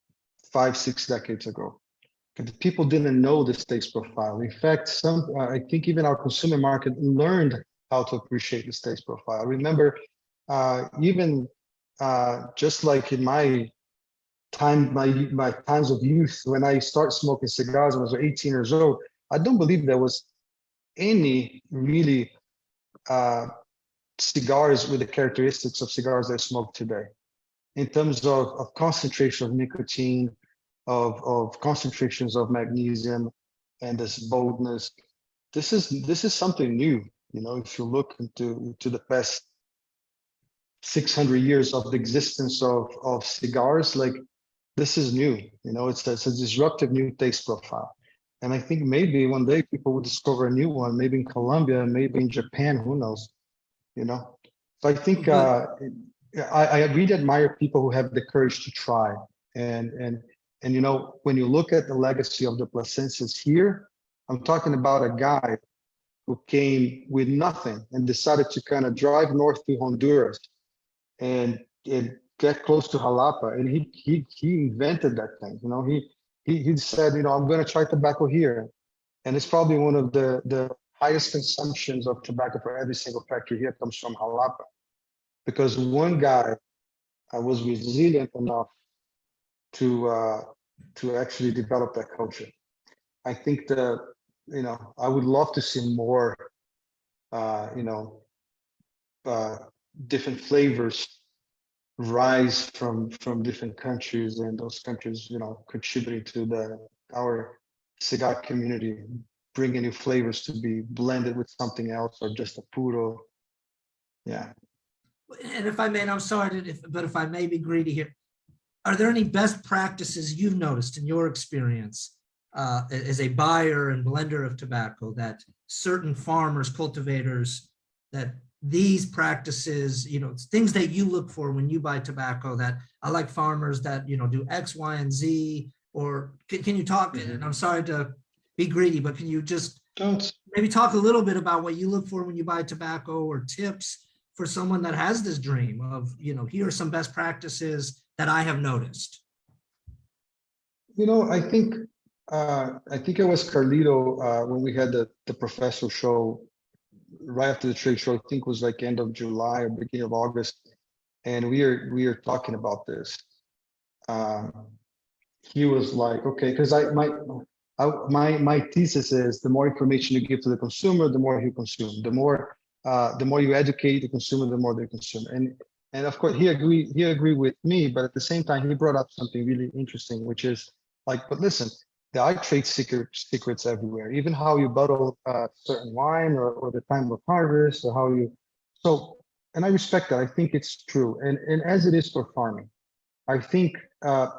5-6 decades ago. But people didn't know this taste profile. In fact, I think even our consumer market learned how to appreciate this taste profile. I remember even just like in my time, my times of youth, when I started smoking cigars when I was 18 years old, I don't believe there was any really cigars with the characteristics of cigars that I smoke today, in terms of concentration of nicotine, of concentrations of magnesium, and this boldness. This is something new. If you look into the past 600 years of the existence of cigars, like this is new. It's a disruptive new taste profile. And I think maybe one day people will discover a new one, maybe in Colombia, maybe in Japan, who knows? So I think I really admire people who have the courage to try. And when you look at the legacy of the Placencias here, I'm talking about a guy who came with nothing and decided to kind of drive north to Honduras and get close to Jalapa, and he invented that thing. He said, I'm going to try tobacco here, and it's probably one of the highest consumptions of tobacco for every single factory here comes from Jalapa, because one guy was resilient enough to actually develop that culture. I think I would love to see more, different flavors rise from different countries, and those countries, contributing to our cigar community, bringing new flavors to be blended with something else or just a puro. Yeah.
And if I may, and I'm sorry, but if I may be greedy here, are there any best practices you've noticed in your experience as a buyer and blender of tobacco, that certain farmers, cultivators, that these practices, things that you look for when you buy tobacco, that I like farmers that, do X, Y, and Z, or can you talk, and I'm sorry to be greedy, but can you just maybe talk a little bit about what you look for when you buy tobacco, or tips for someone that has this dream of, here are some best practices that I have noticed?
I think it was Carlito when we had the professor show right after the trade show. I think it was like end of July or beginning of August, and we are talking about this. He was like, okay, because my thesis is the more information you give to the consumer, the more he consume. The more you educate the consumer, the more they consume. And of course he agreed with me, but at the same time he brought up something really interesting, which is like, but listen, there are trade secrets everywhere, even how you bottle certain wine, or the time of harvest, or how you, and I respect that. I think it's true. And as it is for farming, I think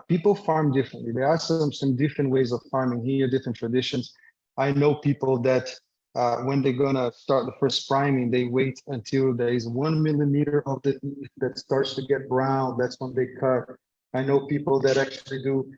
people farm differently. There are some different ways of farming here, different traditions. I know people that when they're gonna start the first priming, they wait until there is 1 millimeter of the leaf that starts to get brown. That's when they cut. I know people that actually do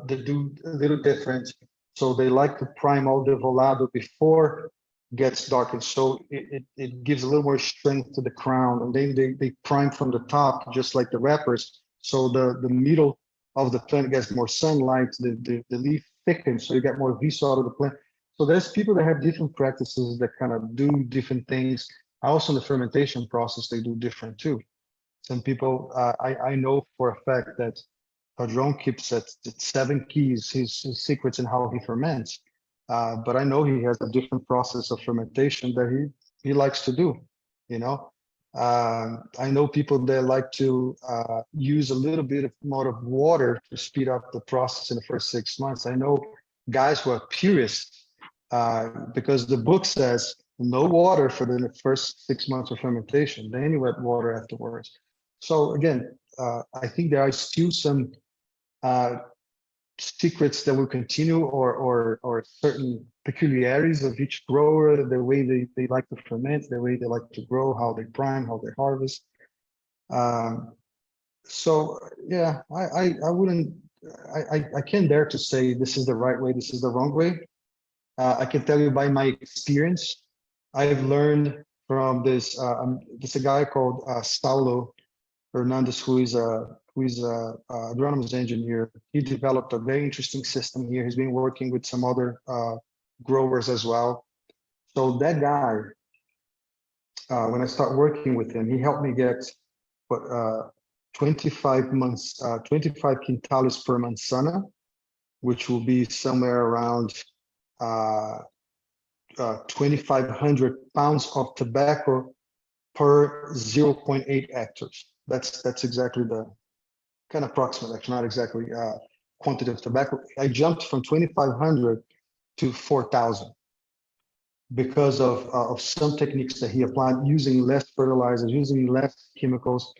they do a little different. So they like to prime all the volado before it gets darkened. So it gives a little more strength to the crown. And then they prime from the top, just like the wrappers. So the middle of the plant gets more sunlight, the leaf thickens, so you get more viso out of the plant. So there's people that have different practices that kind of do different things. Also in the fermentation process, they do different too. Some people, I know for a fact that Padron keeps at 7 keys, his secrets in how he ferments. But I know he has a different process of fermentation that he likes to do, you know. I know people that like to use a little bit more of water to speed up the process in the first 6 months. I know guys who are purists because the book says no water for the first 6 months of fermentation, then you add water afterwards. So again, I think there are still some secrets that will continue or certain peculiarities of each grower, the way they like to ferment, the way they like to grow, how they prime, how they harvest. So yeah, I wouldn't, I can't dare to say this is the right way, this is the wrong way. I can tell you by my experience, I've learned from this a guy called Saulo Hernandez, who is a agronomist engineer. He developed a very interesting system here. He's been working with some other growers as well. So that guy, when I start working with him, he helped me get 25 quintales per manzana, which will be somewhere around 2,500 pounds of tobacco per 0.8 hectares. That's exactly the kind of approximate, actually not exactly quantity of tobacco. I jumped from 2,500 to 4,000 because of some techniques that he applied, using less fertilizers, using less chemicals,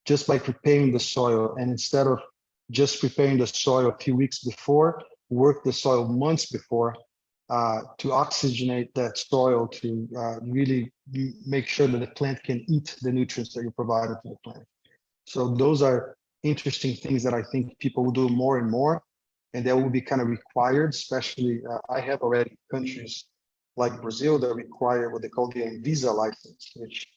just by preparing the soil. And instead of just preparing the soil a few weeks before, work the soil months before to oxygenate that soil, to really make sure that the plant can eat the nutrients that you provided to the plant. So those are interesting things that I think people will do more and more, and that will be kind of required, especially I have already countries like Brazil that require what they call the Anvisa license, which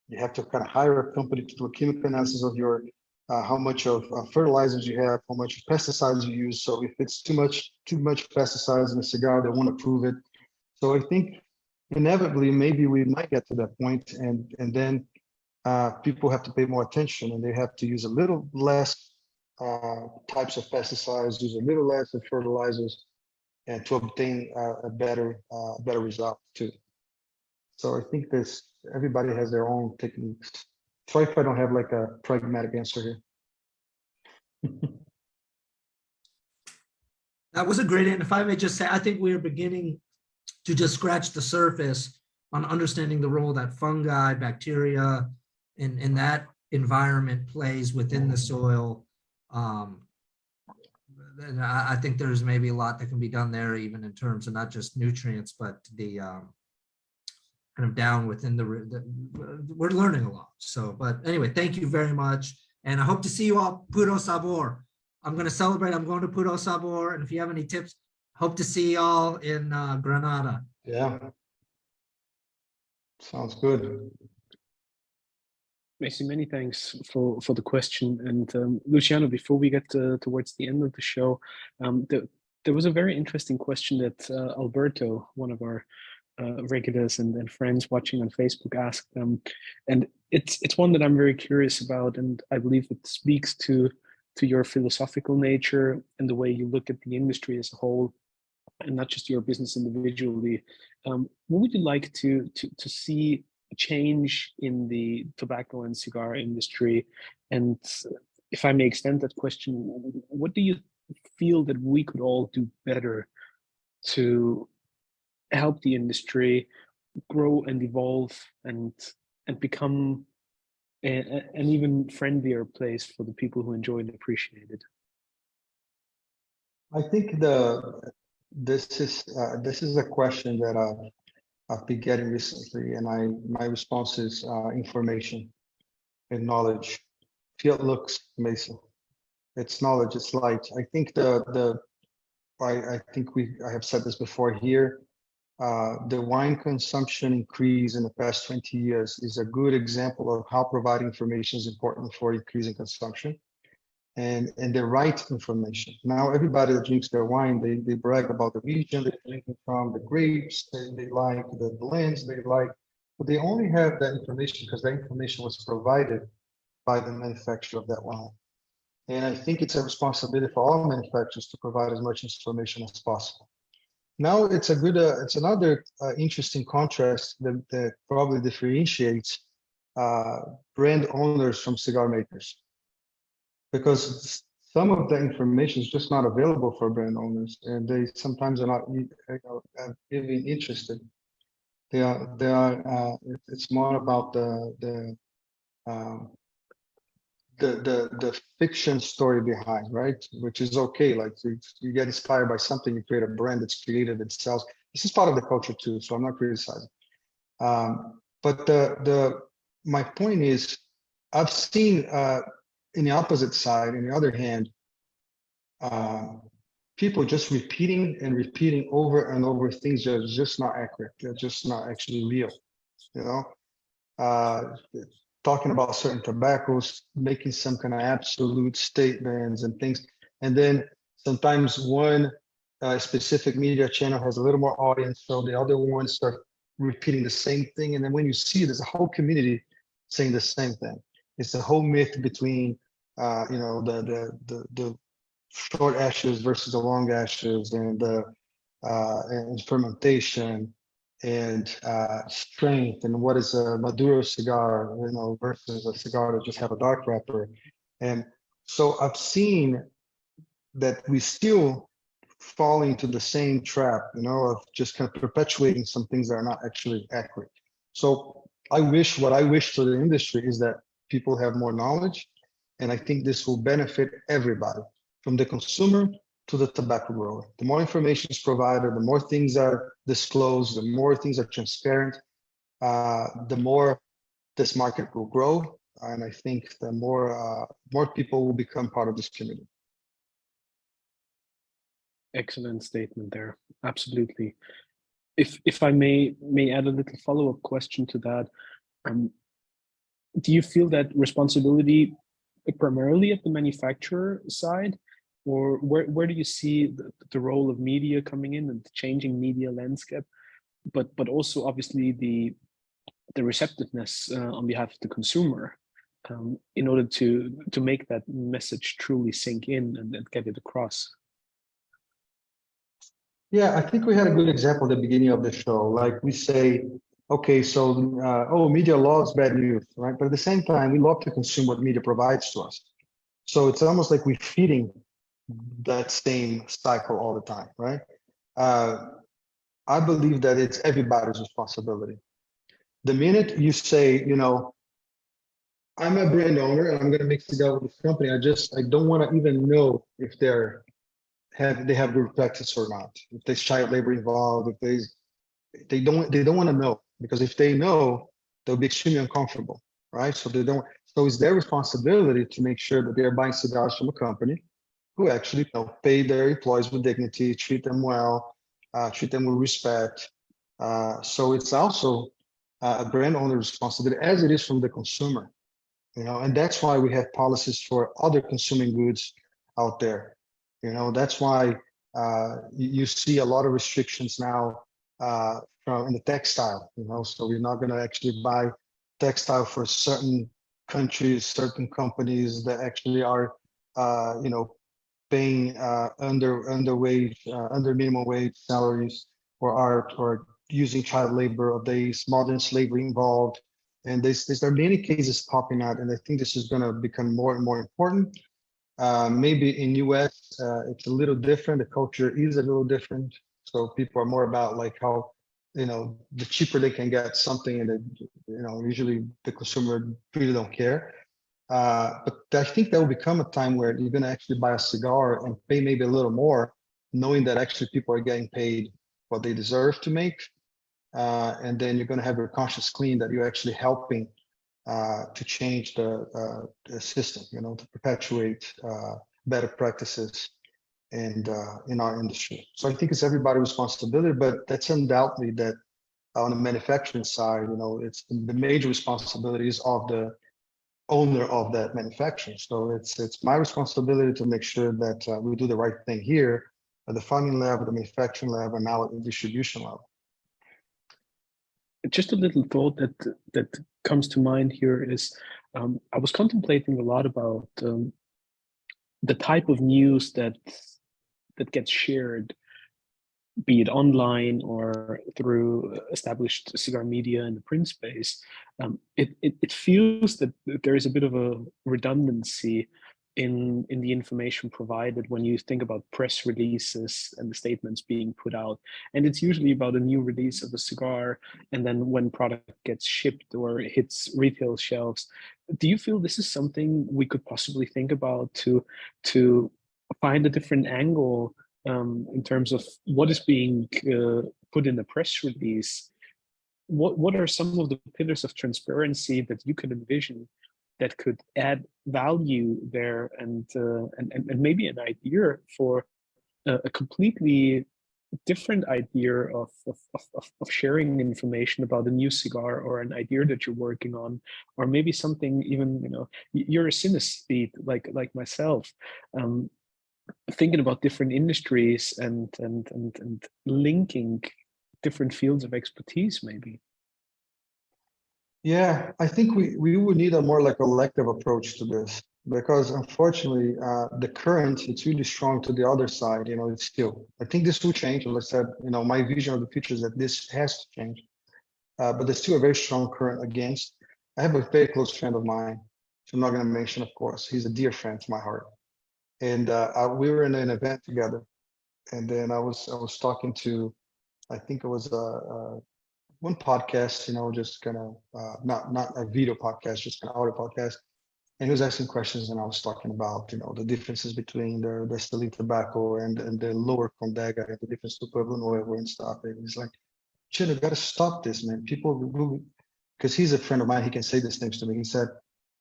you have to kind of hire a company to do a chemical analysis of your how much of fertilizers you have, how much pesticides you use. So if it's too much pesticides in a cigar, they won't approve it. So I think inevitably maybe we might get to that point, and then people have to pay more attention, and they have to use a little less types of pesticides, use a little less of fertilizers, and to obtain a better result too. So I think everybody has their own techniques. Sorry if I don't have like a pragmatic answer here.
That was a great end. If I may just say, I think we are beginning to just scratch the surface on understanding the role that fungi, bacteria, in that environment plays within the soil. And I think there's maybe a lot that can be done there, even in terms of not just nutrients, but the kind of down within we're learning a lot. So, but anyway, thank you very much. And I hope to see you all Puro Sabor. I'm going to celebrate. I'm going to Puro Sabor. And if you have any tips, hope to see y'all in Granada.
Yeah. Sounds good.
Macy, many thanks for the question. And Luciano, before we get towards the end of the show, there was a very interesting question that Alberto, one of our regulars and friends watching on Facebook, asked them, and it's one that I'm very curious about, and I believe it speaks to your philosophical nature and the way you look at the industry as a whole, and not just your business individually. What would you like to see change in the tobacco and cigar industry? And if I may extend that question, what do you feel that we could all do better to help the industry grow and evolve and become an even friendlier place for the people who enjoy and appreciate it?
I think this is a question that I've been getting recently, and my response is information and knowledge. Field looks amazing. It's knowledge, it's light. I think I have said this before here. The wine consumption increase in the past 20 years is a good example of how providing information is important for increasing consumption and the right information. Now, everybody that drinks their wine, they brag about the region they're drinking from, the grapes, they like the blends, they like, but they only have that information because that information was provided by the manufacturer of that wine. And I think it's a responsibility for all manufacturers to provide as much information as possible. Now it's it's another interesting contrast that probably differentiates brand owners from cigar makers, because some of the information is just not available for brand owners, and they sometimes are not even interested. It's more about the fiction story behind, right? Which is okay. Like you get inspired by something, you create a brand that's creative, it sells. This is part of the culture too, so I'm not criticizing. But my point is, I've seen in the opposite side, in the other hand, people just repeating and repeating over and over things that are just not accurate. They're just not actually real, you know? Talking about certain tobaccos, making some kind of absolute statements and things. And then sometimes one specific media channel has a little more audience, so the other ones start repeating the same thing. And then when you see there's a whole community saying the same thing. It's a whole myth between, the short ashes versus the long ashes, and fermentation, and strength, and what is a Maduro cigar, versus a cigar that just have a dark wrapper. And so I've seen that we still fall into the same trap, of just kind of perpetuating some things that are not actually accurate. So what I wish for the industry is that people have more knowledge, and I think this will benefit everybody, from the consumer to the tobacco grower. The more information is provided, the more things are disclosed, the more things are transparent, the more this market will grow. And I think the more people will become part of this community.
Excellent statement there. Absolutely. If I may add a little follow-up question to that, do you feel that responsibility primarily at the manufacturer side, or where do you see the role of media coming in and the changing media landscape, but also obviously the receptiveness on behalf of the consumer, in order to make that message truly sink in and get it across?
Yeah, I think we had a good example at the beginning of the show. Like we say, okay, so media loves bad news, right? But at the same time, we love to consume what media provides to us. So it's almost like we're feeding that same cycle all the time, right? I believe that it's everybody's responsibility. The minute you say, I'm a brand owner and I'm going to make cigar with this company, I don't want to even know if they have good practice or not, if there's child labor involved, if they don't want to know, because if they know, they'll be extremely uncomfortable, right? So it's their responsibility to make sure that they're buying cigars from a company who actually pay their employees with dignity, treat them well, treat them with respect. So it's also a brand owner responsibility, as it is from the consumer, and that's why we have policies for other consuming goods out there. That's why you see a lot of restrictions now in the textile, so we're not going to actually buy textile for certain countries, certain companies that actually are, paying under minimum wage salaries, or using child labor, or there's modern slavery involved. And there are many cases popping out, and I think this is going to become more and more important. Maybe in US, it's a little different. The culture is a little different. So people are more about like how the cheaper they can get something, and usually the consumer really don't care. But I think there will become a time where you're going to actually buy a cigar and pay maybe a little more, knowing that actually people are getting paid what they deserve to make. And then you're going to have your conscience clean that you're actually helping to change the system, to perpetuate better practices and in our industry. So I think it's everybody's responsibility, but that's undoubtedly that on the manufacturing side, it's the major responsibilities of the owner of that manufacturing. So it's my responsibility to make sure that we do the right thing here at the farming level, the manufacturing level, and now at the distribution level.
Just a little thought that comes to mind here is I was contemplating a lot about the type of news that gets shared, be it online or through established cigar media in the print space. It feels that there is a bit of a redundancy in the information provided when you think about press releases and the statements being put out. And it's usually about a new release of a cigar, and then when product gets shipped or hits retail shelves. Do you feel this is something we could possibly think about to find a different angle in terms of what is being put in a press release? What are some of the pillars of transparency that you could envision that could add value there, and maybe an idea for a completely different idea of sharing information about a new cigar or an idea that you're working on, or maybe something even, you're a synesthete like myself, thinking about different industries and linking different fields of expertise maybe.
Yeah, I think we would need a more like elective approach to this, because unfortunately, the current, it's really strong to the other side, it's still, I think this will change. As I said, my vision of the future is that this has to change, but there's still a very strong current against. I have a very close friend of mine, which I'm not going to mention, of course. He's a dear friend to my heart. And we were in an event together. And then I was talking to, I think it was one podcast, just kind of not a video podcast, just an audio podcast. And he was asking questions, and I was talking about, the differences between the Steli tobacco and the lower Condega, and the difference to Pueblo Nuevo and stuff. And he's like, "Chin, you got to stop this, man. People, because he's a friend of mine, he can say these things to me. He said,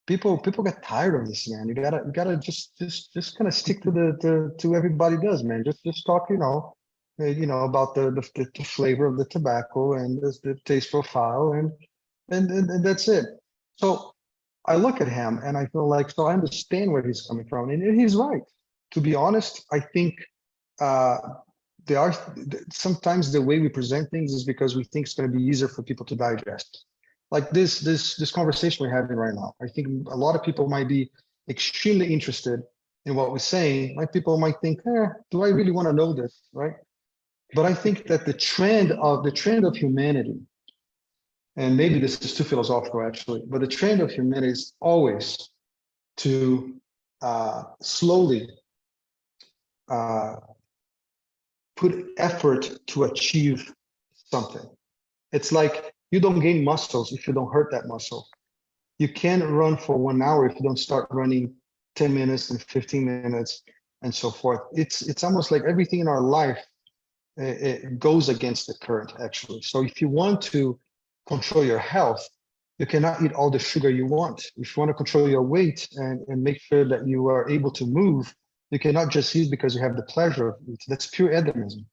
people get tired of this, man. You gotta just kind of stick to everybody does, man. Just talk, about the flavor of the tobacco and the taste profile, and that's it." So I look at him and I feel like, so I understand where he's coming from, and he's right. To be honest, I think there are sometimes the way we present things is because we think it's going to be easier for people to digest. Like this conversation we're having right now. I think a lot of people might be extremely interested in what we're saying. Like people might think, do I really want to know this, right? But I think that the trend of humanity, and maybe this is too philosophical actually, but the trend of humanity is always to slowly put effort to achieve something. It's like you don't gain muscles if you don't hurt that muscle. You can't run for 1 hour if you don't start running 10 minutes and 15 minutes and so forth. It's almost like everything in our life, it goes against the current actually. So if you want to control your health, you cannot eat all the sugar you want. If you want to control your weight and make sure that you are able to move, you cannot just eat because you have the pleasure of it. That's pure hedonism,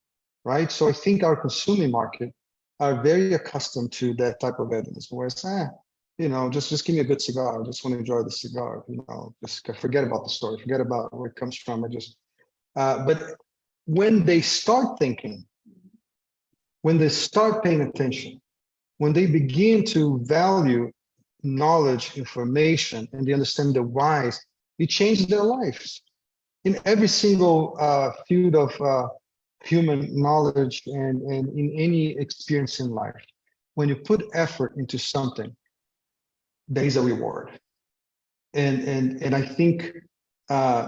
right? So I think our consuming market are very accustomed to that type of hedonism, where it's, just give me a good cigar. I just want to enjoy the cigar, just forget about the story, forget about where it comes from. But when they start thinking, when they start paying attention, when they begin to value knowledge, information, and they understand the whys, it changes their lives. In every single field of human knowledge and in any experience in life, when you put effort into something, there is a reward. And I think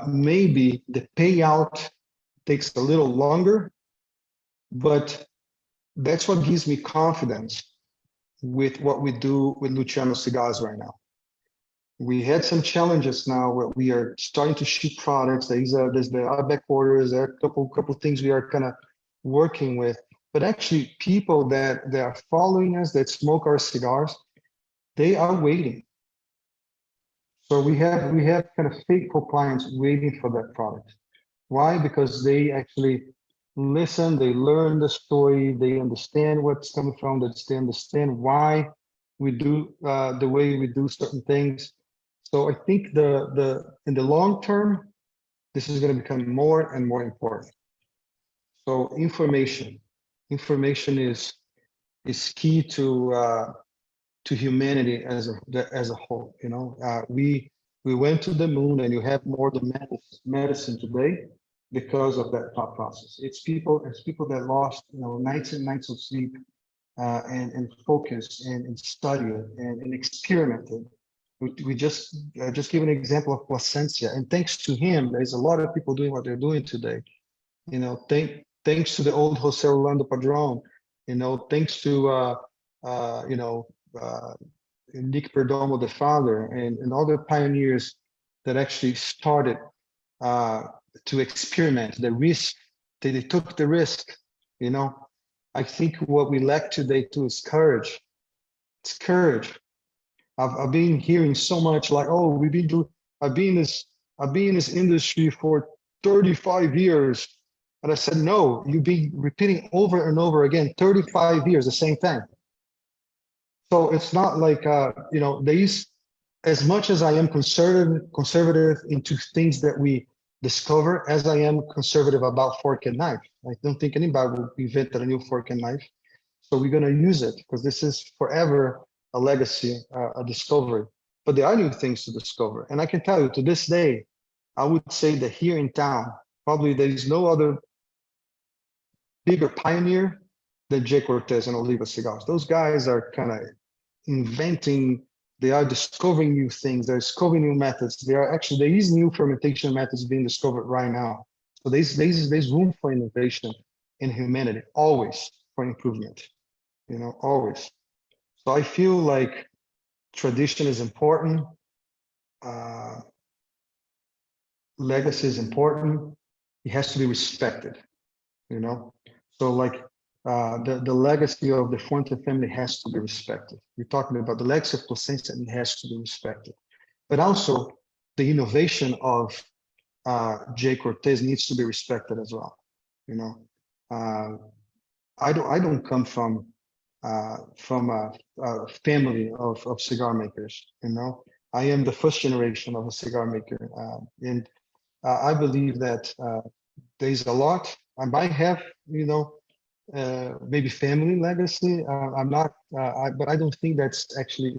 maybe the payout takes a little longer, but that's what gives me confidence with what we do with Luciano Cigars right now. We had some challenges now where we are starting to ship products. There's the back orders, there are a couple things we are kind of working with. But actually, people that are following us, that smoke our cigars, they are waiting. So we have kind of faithful clients waiting for that product. Why? Because they actually listen, they learn the story, they understand what's coming from, they understand why we do the way we do certain things. So I think in the long term, this is going to become more and more important. So information is key to humanity as a whole. You know, we went to the moon, and you have more than medicine today because of that thought process. It's people that lost, you know, nights and nights of sleep and focus and study and experimented. We just give an example of Placencia, and thanks to him, there's a lot of people doing what they're doing today. You know, thanks to the old Jose Orlando Padron. You know, thanks to Nick Perdomo, the father, and other pioneers that actually started to experiment the risk. They took the risk. You know, I think what we lack today too is courage. It's courage. I've been hearing so much like, oh, I've been in this industry for 35 years. And I said, no, you've been repeating over and over again, 35 years, the same thing. So it's not like, you know, as much as I am conservative into things that we discover, as I am conservative about fork and knife. I don't think anybody will invent a new fork and knife. So we're going to use it because this is forever a legacy, a discovery. But there are new things to discover. And I can tell you, to this day, I would say that here in town, probably there is no other bigger pioneer than Jay Cortez and Oliva Cigars. Those guys are kind of inventing, they are discovering new things, they're discovering new methods. There is new fermentation methods being discovered right now. So there's room for innovation in humanity, always for improvement, you know, always. So I feel like tradition is important. Legacy is important. It has to be respected, you know? So like the legacy of the Fuente family has to be respected. We're talking about the legacy of Placencia, and it has to be respected. But also the innovation of Jay Cortez needs to be respected as well. You know, I don't come from a family of cigar makers. You know, I am the first generation of a cigar maker, and I believe that there's a lot. I might have, you know, maybe family legacy. I'm not, but I don't think that's actually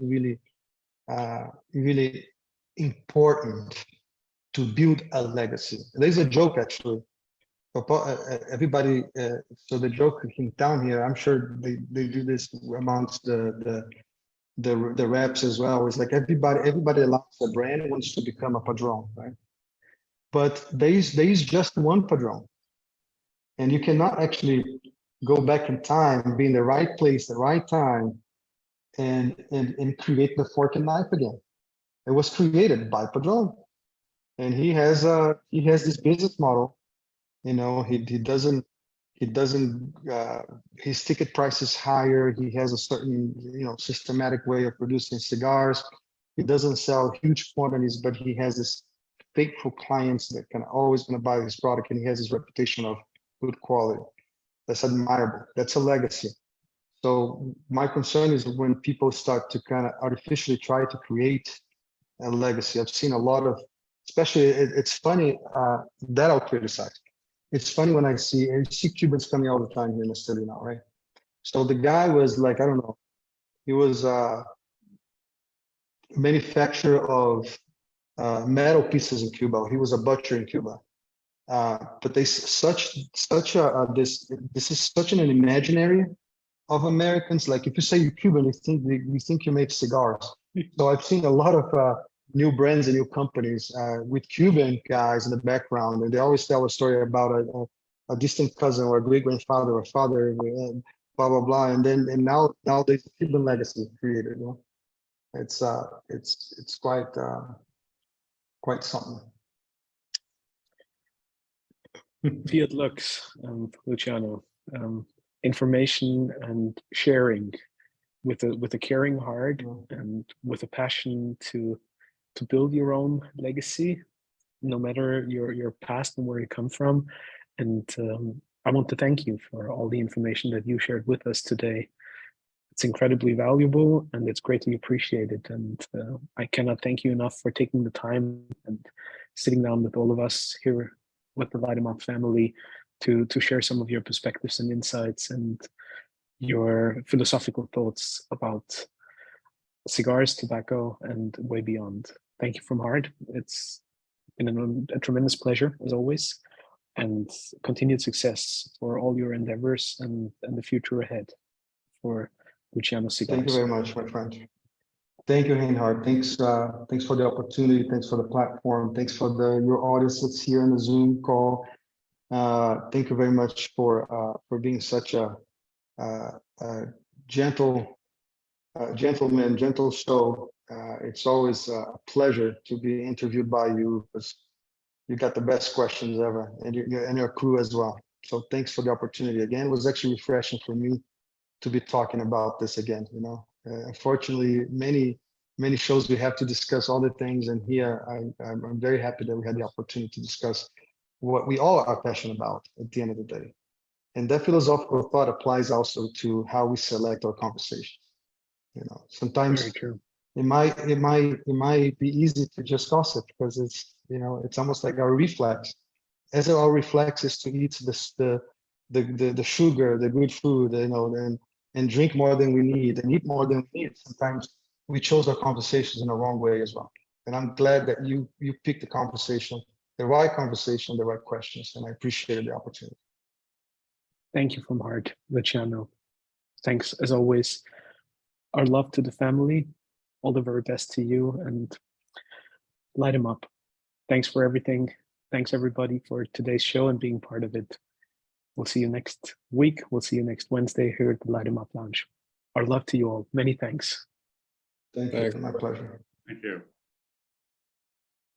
really important to build a legacy. There's a joke actually. Everybody, so the joke in town here, I'm sure they do this amongst the reps as well. It's like everybody that loves a brand wants to become a padron, right? But there is just one padron, and you cannot actually go back in time, be in the right place, the right time, and create the fork and knife again. It was created by Padron, and he has this business model. You know, he doesn't his ticket price is higher. He has a certain, you know, systematic way of producing cigars. He doesn't sell huge quantities, but he has this faithful clients that can always going to buy his product, and he has his reputation of good quality. That's admirable. That's a legacy. So my concern is when people start to kind of artificially try to create a legacy. I've seen a lot of, especially it's funny that I'll criticize. It's funny when I see Cubans coming all the time here in the city now, right? So the guy was like, I don't know, he was a manufacturer of metal pieces in Cuba. He was a butcher in Cuba. But this is such an imaginary of Americans. Like if you say you're Cuban, you think you make cigars. So I've seen a lot of new brands and new companies with Cuban guys in the background, and they always tell a story about a distant cousin or a great grandfather or father blah blah blah, and now there's a Cuban legacy created. You know, it's quite something.
Fiat Lux, Luciano. Information and sharing with a caring heart and with a passion to build your own legacy, no matter your past and where you come from. And I want to thank you for all the information that you shared with us today. It's incredibly valuable and it's greatly appreciated. And I cannot thank you enough for taking the time and sitting down with all of us here with the Light 'em Up family to share some of your perspectives and insights and your philosophical thoughts about cigars, tobacco, and way beyond. Thank you from heart. It's been a tremendous pleasure as always, and continued success for all your endeavors and the future ahead for Luciano Cigars.
Thank you very much, my friend. Thank you, Reinhard. Thanks for the opportunity. Thanks for the platform. Thanks for your audience that's here on the Zoom call. Thank you very much for being such a gentle gentleman, gentle show. It's always a pleasure to be interviewed by you because you got the best questions ever, and your crew as well. So thanks for the opportunity again. It was actually refreshing for me to be talking about this again. You know, unfortunately, many shows we have to discuss all the things, and here I'm very happy that we had the opportunity to discuss what we all are passionate about at the end of the day. And that philosophical thought applies also to how we select our conversations. You know, sometimes
Very true.
it might be easy to just gossip because it's almost like our reflex. As our reflex is to eat the sugar, the good food, and drink more than we need and eat more than we need. Sometimes we chose our conversations in the wrong way as well. And I'm glad that you picked the conversation, the right conversation, the right questions, and I appreciated the opportunity.
Thank you from heart, Luciano. Thanks as always. Our love to the family. All the very best to you, and light 'em up. Thanks for everything. Thanks everybody for today's show and being part of it. We'll see you next week. We'll see you next Wednesday here at the Light 'em Up Lounge. Our love to you all. Many thanks.
Thank you.
Thanks.
My pleasure.
Thank you.